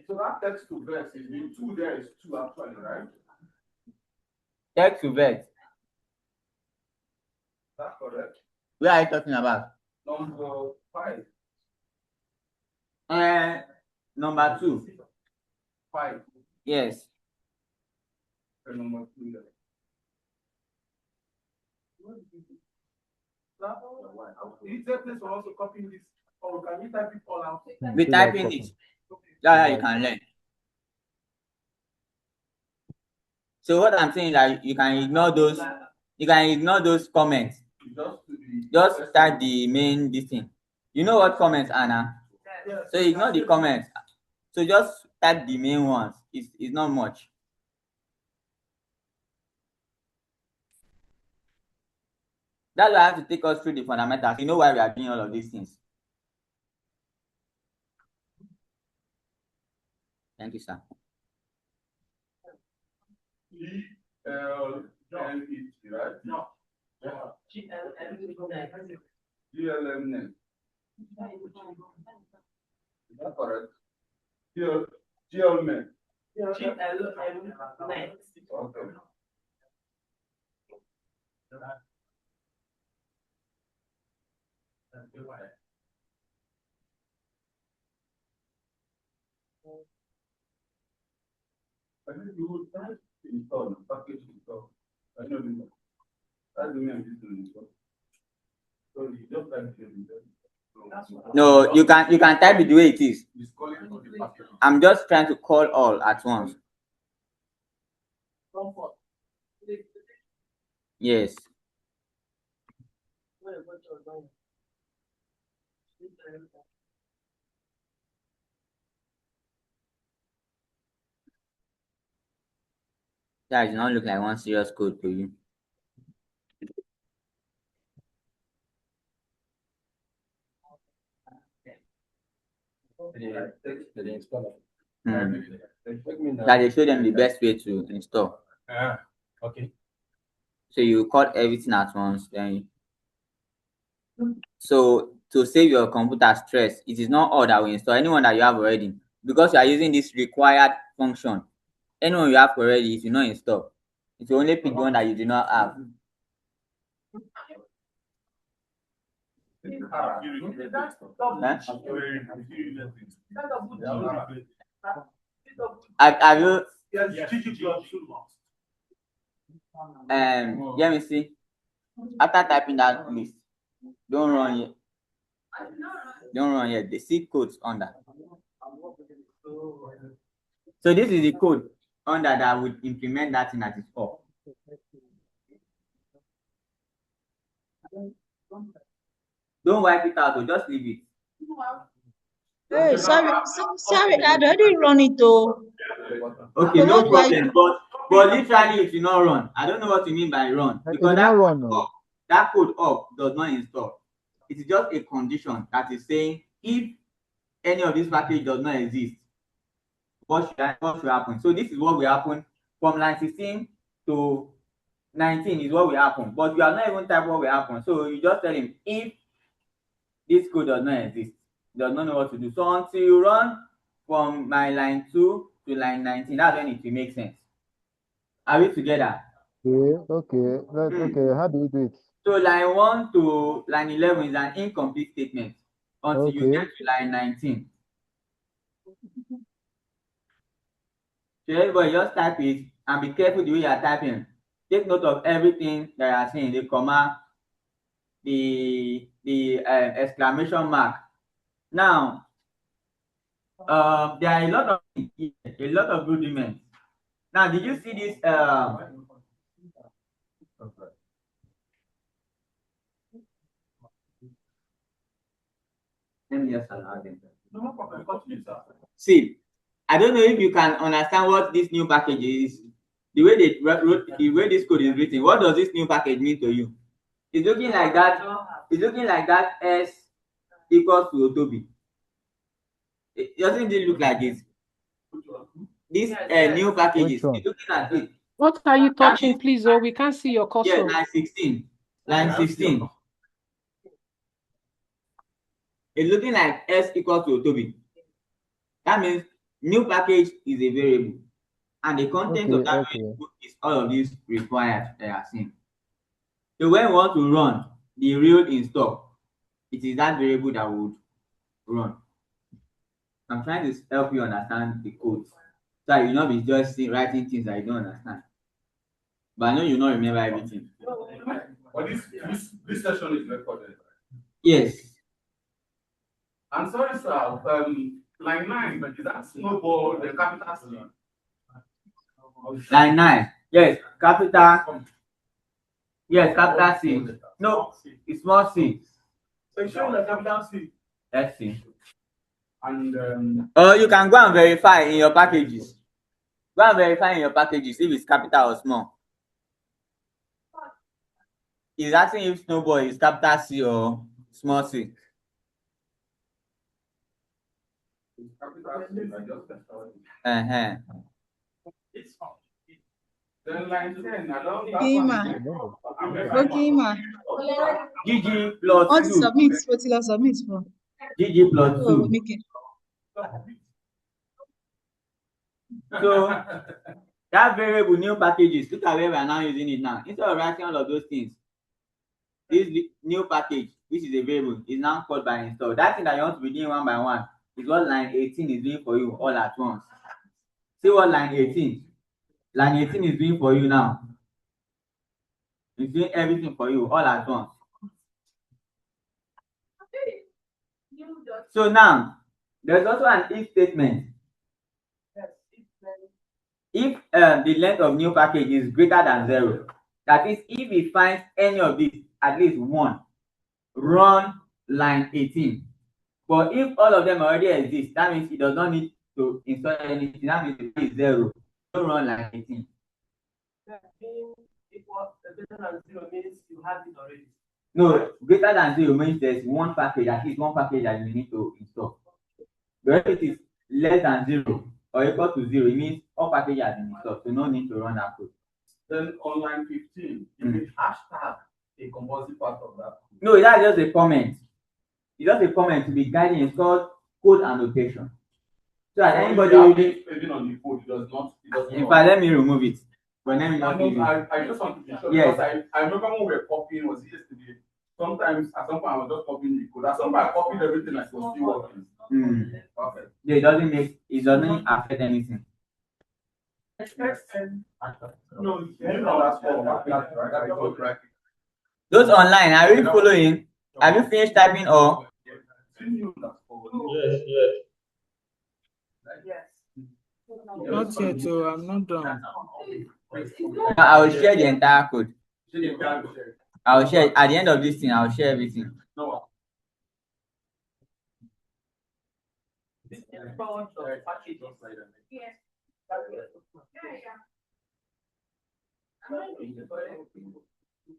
So that text to verse is the two there is two actually, right? Text to vec. That's correct. Where are you talking about? Number 5. Number 2. 5. Yes. Number 2 there. Is there a place for also copying this, or can you type it all out? We typing it. Yeah, you can learn. So what I'm saying is that you can ignore those. You can ignore those comments. Just type the main this thing. You know what comments are now? So ignore the comments. So just type the main ones. It's not much. That's why I have to take us through the fundamentals. You know why we are doing all of these things. Thank you, sir. GLMNet, right? No. GLMNet. Is that correct? GLMNet. GLMNet. Okay. I think you would try to install package install. I know this. That's the way I'm using it. So you just type it. No, you can type it the way it is. I'm just trying to call all at once. Yes. That does not look like one serious code to you. That they show them the best way to install. Okay. So you call everything at once, then. So to save your computer stress, it is not all that we install. Anyone that you have already, because you are using this required function. Anyone you have already, it will not install. It will only pick the one that you do not have. Have you? Yes. let me see. After typing that list, don't run yet. Don't run yet. The seed codes under. So this is the code under that would implement that thing that is up. Don't wipe it out, or just leave it. Hey, sorry, I already run it though. Okay, So no what do I problem. do? But literally, it will not run. I don't know what you mean by run, It because did not run. No. that code up does not install. It is just a condition that is saying if any of this package does not exist, what should happen? So this is what will happen from line 16 to 19 is what will happen. But you have not even typed what will happen. So you just tell him if this code does not exist, does not know what to do. So until you run from my line 2 to line 19, that's when it will make sense. Are we together? Okay. Okay. How do we do it? So line 1 to line 11 is an incomplete statement until you Okay. get to line 19. So everybody just type it and be careful the way you are typing. Take note of everything that you are saying, the comma, the exclamation mark. Now, there are a lot of rudiments. Now, did you see this? Let me just allow them. See, I don't know if you can understand what this new package is. The way they wrote, the way this code is written, what does this new package mean to you? It's looking like that. It's looking like that S equals to Otobi. It doesn't it look like it? This new packages, it's looking at it. What are you touching, please? Oh, we can't see your cursor. Yeah, line 16. Line 16. It's looking like S equals to Otobi. That means new package is a variable. And the content of that variable is all of these required that are seen. So when we want to run the real install, it is that variable that would run. I'm trying to help you understand the code. So you will not be just writing things that you don't understand. But I know you not remember everything. But this session is recorded. Yes. I'm sorry, sir. Line 9, but is that snowball the capital C? Line 9. Yes, capital. Yes, capital C. No, it's small c. So it's showing the capital C. Let's see. And you can go and verify in your packages. Go and verify in your packages if it's capital or small. He's asking if snowball is capital C or small c. Then line 10, I don't Okay, ma. GG plus What 2. submit? What you submit for? GG plus 2. So that variable new packages, look at where we are now using it now. Instead of writing all of those things, this new package, which is a variable, is now called by install. That thing that you want to be doing one by one is what line 18 is doing for you all at once. See what line 18? Line 18 is doing for you now. It's doing everything for you all at once. So now, there's also an if statement. If the length of new package is greater than 0, that is, if it finds any of these, at least one, run line 18. But if all of them already exist, that means it does not need to install anything. That means it is 0. Don't run line 18. Greater than 0 means you have it already. No, greater than 0 means there's one package, at least one package that you need to install. But if it is less than 0 or equal to 0, it means all packages have been installed, so no need to run that code. Then on line 15, you need hashtag a composite part of that. No, that's just a comment. It's just a comment to be guiding. It's called code annotation. So that anybody Even on the code, it does not. In fact, let me remove it. But let me not I just want to be sure, because I remember when we were copying, was it yesterday? Sometimes at some point I was just copying the code. At some point I copied everything like it was still working. Okay. Yeah, it doesn't affect anything. Those online, are you following? Have you finished typing or? Not yet, so I'm not done. I will share the entire code. I will share at the end of this thing. I will share everything.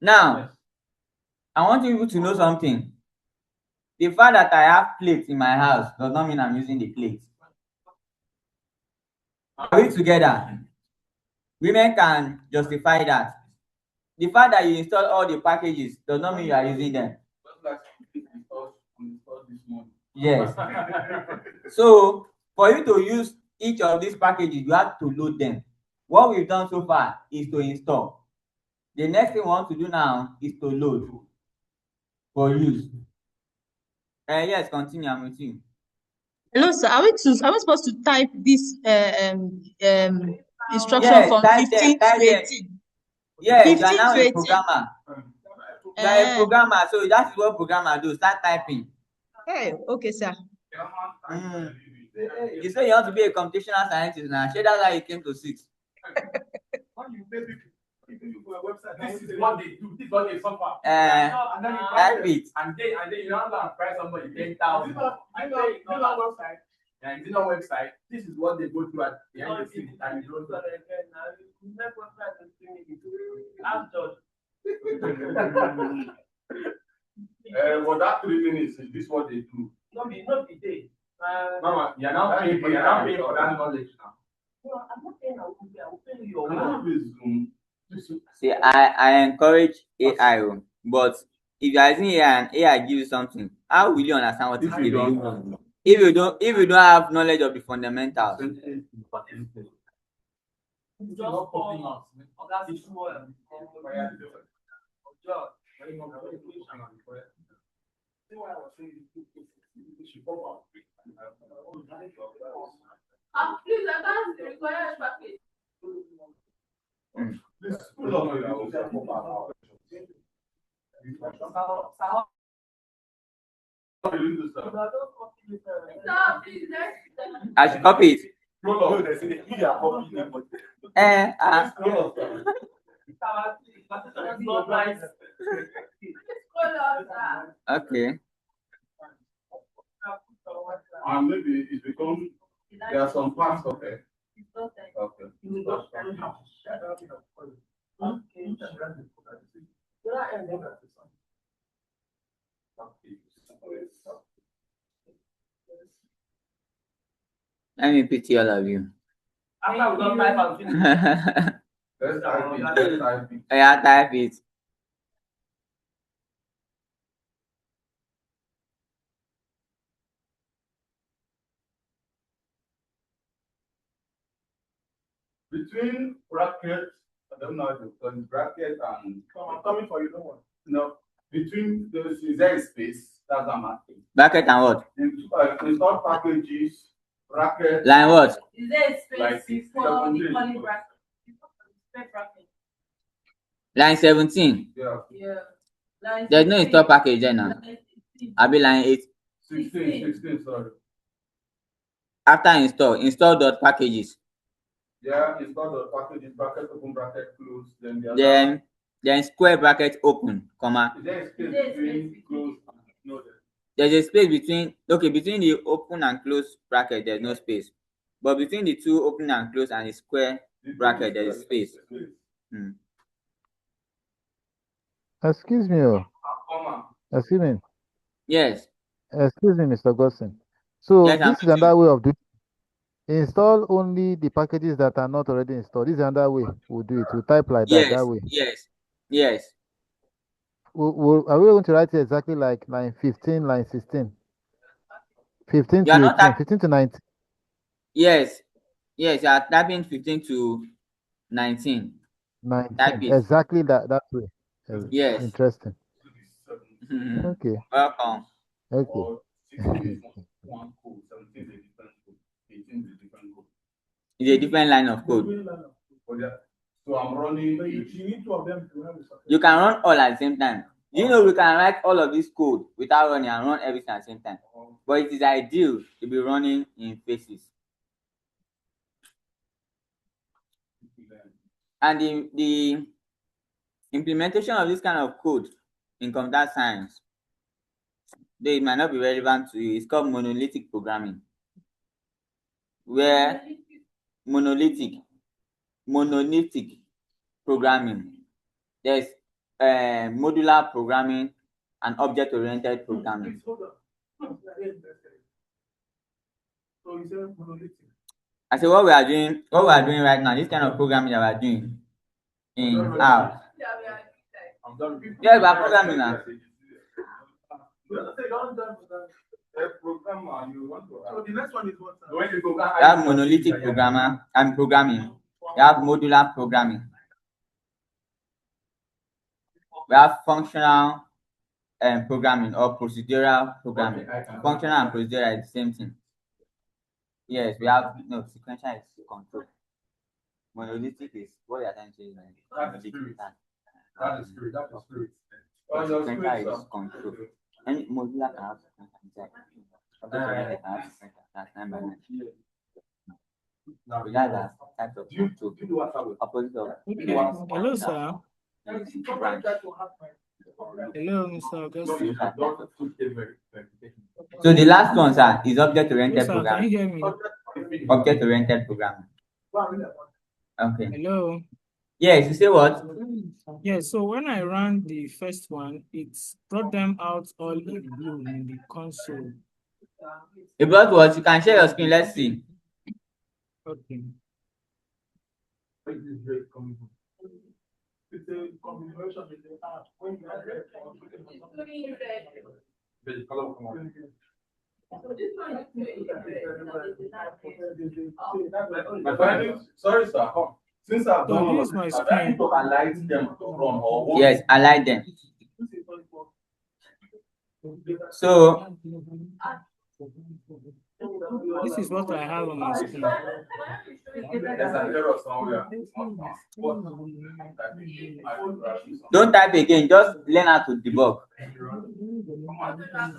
Now, I want you to know something. The fact that I have plates in my house does not mean I'm using the plates. Are we together? Women can justify that. The fact that you install all the packages does not mean you are using them. Yes. So, for you to use each of these packages, you have to load them. What we've done so far is to install. The next thing we want to do now is to load for use. Yes, continue. I'm with you. Hello, sir. Are we supposed to type this instruction Yes, from type 15 them. to 18? Yes, you are 15 now to a 18. programmer. You are a programmer, so that is what programmer do. Start typing. Hey, okay, sir. You say you want to be a computational scientist now. Share that's how you came to 6. This is what they do. This is what they suffer. Type it. And then you don't have to price somebody 10,000. Website. And you know website. This is what they go through at the end of the season. And you don't know. Well, that 3 minutes is this what they do. Not be day. Mama, you're now paying for that knowledge now. No, I'm not paying. I will pay you. See, I encourage AI, but if you are using AI and AI gives you something, how will you understand what it's giving you? If you don't have knowledge of the fundamentals. Please, I can't require a package. I should copy it. Okay. And maybe it's because there are some parts of it. Okay. Let me pity all of you. After we don't type out, let's type it. Yeah, type it. Between brackets, I don't know because bracket and I'm coming for you, don't worry. No, between those is there a space? That's what I'm asking. Bracket and what? Install packages, bracket. Line what? Is there a space before the calling bracket? Line 17. Yeah. There's no install package there now. I'll be line 8. 16, sorry. After install dot packages. Yeah, install the packages, bracket open, bracket close, then square bracket open, comma. Is there a space between close and no? There's a space between the open and close bracket, there's no space. But between the two open and close and the square bracket, there is space. Excuse me. Excuse me. Yes. Excuse me, Mr. Gossin. So yes, this is another way of doing it. Install only the packages that are not already installed. This is another way we'll do it. We'll type like that way. Yes. Are we going to write it exactly like line 15, line 16? 15 to 18, 15 to 19. Yes, you are typing 15 to 19. 19. Exactly that way. Yes. Interesting. Okay. Welcome. Okay. It's a different line of code. So I'm running. You need two of them to have a success. You can run all at the same time. You know, we can write all of this code without running and run everything at the same time. But it is ideal to be running in phases. And the implementation of this kind of code in computer science, though it might not be relevant to you, it's called monolithic programming. Where monolithic programming. There's modular programming and object-oriented programming. So you said monolithic. I say what we are doing right now, this kind of programming that we are doing in R. Yeah, we are programming now. So the next one is what? We have monolithic programmer and programming. We have modular programming. We have functional programming or procedural programming. Functional and procedural is the same thing. Yes, we have sequential is control. Monolithic is what we are trying to say. That is spirit. Sequential is control. And modular can have sequential inside. That's 9 by 9. Regard that type of control. Opposite of Hello, sir. branch. Hello, Mr. Augustine. So the last one, sir, is object-oriented Yes, sir. Can you programming. hear me? Object-oriented programming. Okay. Hello. Yes, you say what? Yeah, so when I ran the first one, it brought them out all in blue in the console. About what? You can share your screen. Let's see. Okay. It's a combination with the app. When you have My friend, sorry, sir. Since I've So done this is my I screen. need to alight them to run or what? Yes, I like them. So This is what I have on my screen. There's an error somewhere. don't type again. Just learn how to debug.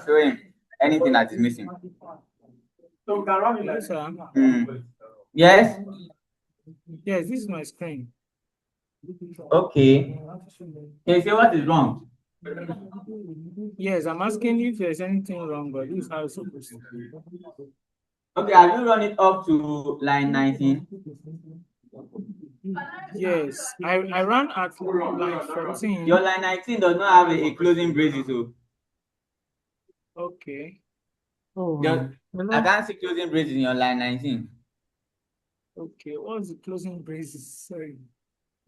Show him anything that is missing. So we can run it Hello, like sir. Yes. Yes, this is my screen. Okay. Can you say what is wrong? Yes, I'm asking if there's anything wrong, but this is how it's supposed to be. Okay, have you run it up to line 19? Yes, I ran at line 14. Your line 19 does not have a closing braces. So Okay. I can't see closing braces in your line 19. Okay, what's the closing braces? Sorry.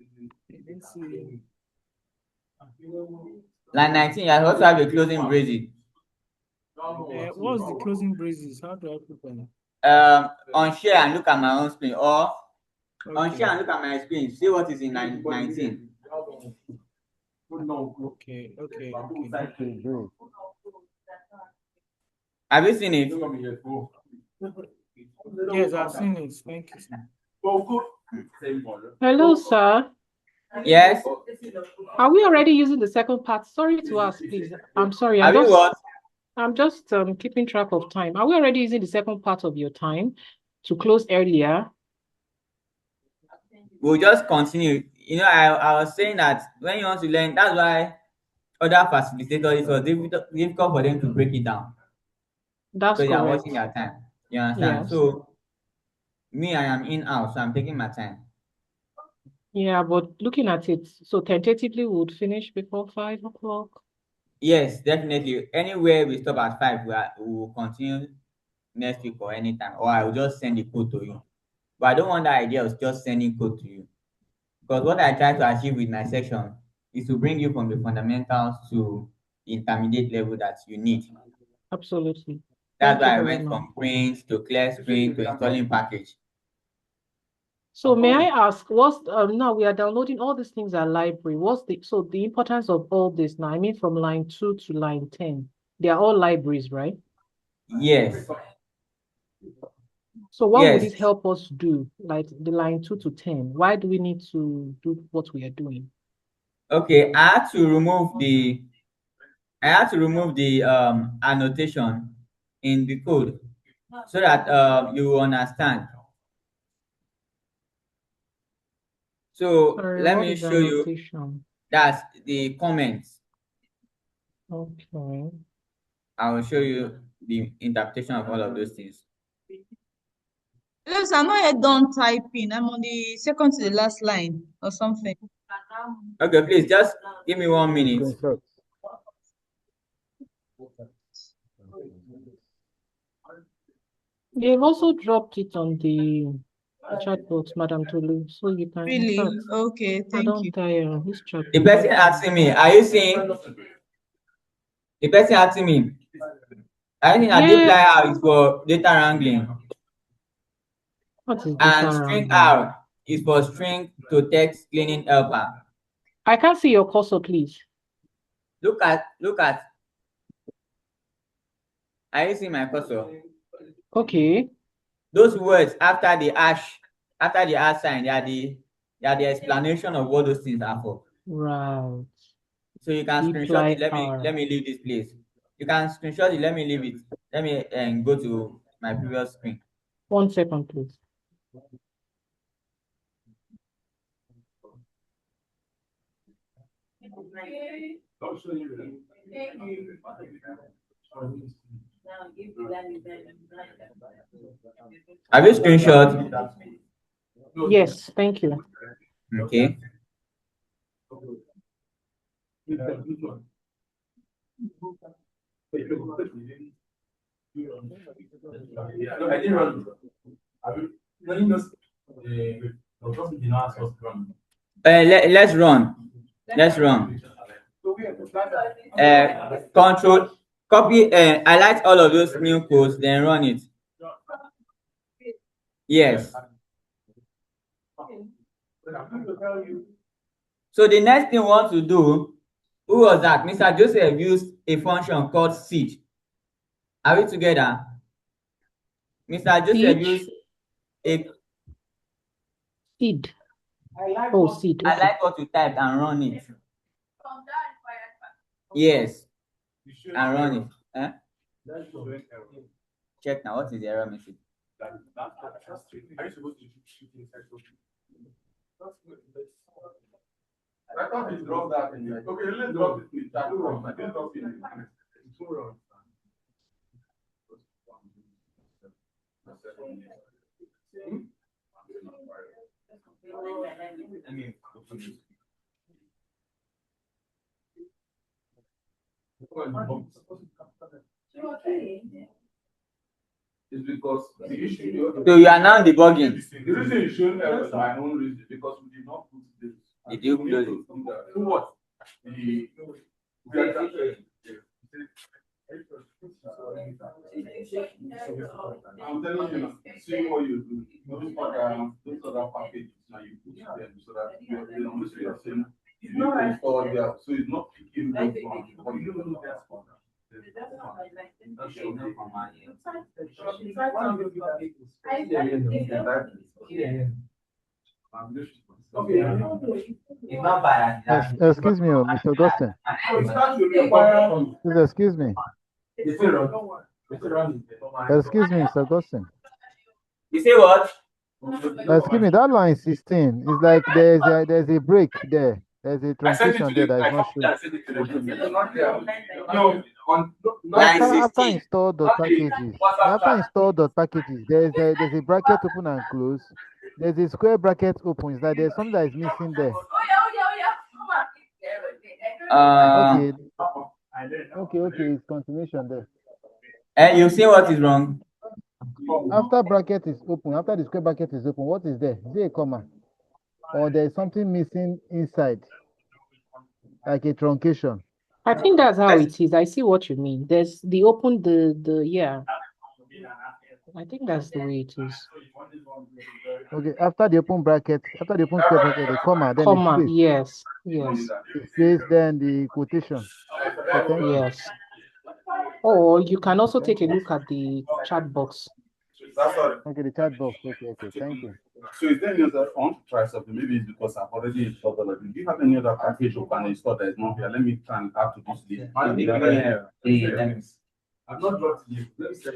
I didn't see. Line 19, I also have a closing braces. What's the closing braces? How do I put them? On share and look at my own screen, or on Okay. share and look at my screen. See what is in line 19. Okay. Have you seen it? Yes, I've seen it. Thank you, sir. Hello, sir. Yes. Are we already using the second part? Sorry to ask, please. I'm sorry. Have you what? I'm just keeping track of time. Are we already using the second part of your time to close earlier? We'll just continue. You know, I was saying that when you want to learn, that's why other facilitators, it was difficult for them to break it down. That's because they are correct. watching their time. You understand? Yes. So me, I am in-house, so I'm taking my time. Yeah, but looking at it, so tentatively we would finish before 5 o'clock. Yes, definitely. Anywhere we stop at 5, we will continue next week or anytime, or I will just send the code to you. But I don't want the idea of just sending code to you, because what I try to achieve with my section is to bring you from the fundamentals to the intermediate level that you need. Absolutely. That's why I Thank you very went much. from print to clear screen to installing package. So may I ask, what's now we are downloading all these things at library. What's the importance of all this now? I mean, from line 2 to line 10, they are all libraries, right? Yes. So what would Yes. it help us do? Like the line 2 to 10. Why do we need to do what we are doing? Okay, I had to remove the annotation in the code so that you will understand. So Sorry, let what me is show you. annotation? That's the comments. Okay. I will show you the interpretation of all of those things. Yes, I'm not yet done typing. I'm on the second to the last line or something. Okay, please just give me 1 minute. Screenshot. They've also dropped it on the chatbot, Madam Tolu, so you can in Really? fact, Okay, I thank don't you. tire this chatbot. The person asking me, are you seeing? The person asking me, I think that Yeah. dplyr is for data wrangling. What is And data string wrangling? R is for string to text cleaning helper. I can't see your cursor, please. Look at. Are you seeing my cursor? Okay. Those words after the hash sign, they are the explanation of what those things are for. Right. So you can screenshot it. dplyr. Let me leave this place. You can screenshot it. Let me leave it. Let me go to my previous screen. 1 second, please. Have you screenshot? Yes, thank you. Okay. Let's run. Let's run. Control, copy, highlight all of those new codes, then run it. Yes. So the next thing we want to do, who was that? Mr. Joseph used a function called seed. Are we together? Mr. Joseph used a seed. Oh, seed. Okay. I like what you typed and run it. Yes. And run it. Eh? Check now. What is the error message? I thought you dropped that in there. Okay, let's drop it. Let's drop it. It's because the issue. So you are now debugging. The reason you showed error is my own reason because we did not put this. Did you close it? Who what? I'm telling you, see what you do. Those other packages now you put them so that you're almost the same. You install there, so it's not picking those ones. But you don't know that's for that. Excuse me, Mr. Augustine. Please excuse me. Excuse me, Mr. Augustine. You say what? Excuse me, that line 16 is like there's a break there. There's a truncation there that is not showing. After install packages, there's a bracket open and close. There's a square bracket open. It's like there's something that is missing there. Okay, it's continuation there. And you see what is wrong? After bracket is open, after the square bracket is open, what is there? Is there a comma? Or there's something missing inside? Like a truncation. I think that's how it is. I see what you mean. There's the open, yeah. I think that's the way it is. Okay, after the open bracket, after the open square bracket, the comma, then the space. Yes. The space, then the quotation. Okay, thank you. Yes. Or you can also take a look at the chat box. That's all. Okay, the chat box. Okay. Thank you. So is there any other? I want to try something. Maybe it's because I've already installed all of it. Do you have any other package you can install that is not here? Let me try and add to this list. I've not dropped it. Let me see.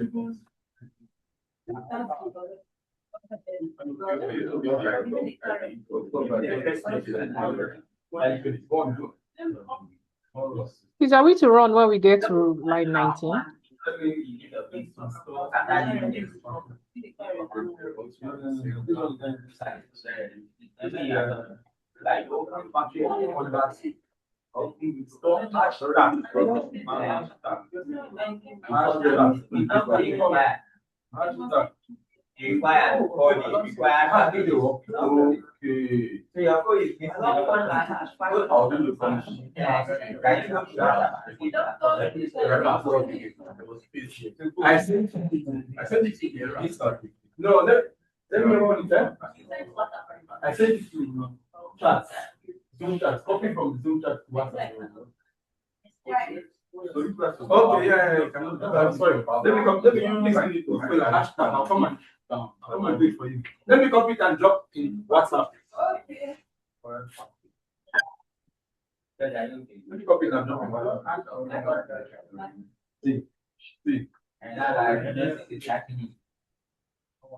Please, are we to run when we get to line 19? Okay. So your code is missing. I'll do the function. I sent it to the No, let me run it there. I sent it to chat. Zoom chat. Copy from the Zoom chat to WhatsApp. Okay, yeah. I'm sorry. Let me use it to fill a hashtag. I'll come and do it for you. Let me copy it and drop in WhatsApp. Okay. Let me copy it and drop in WhatsApp. See.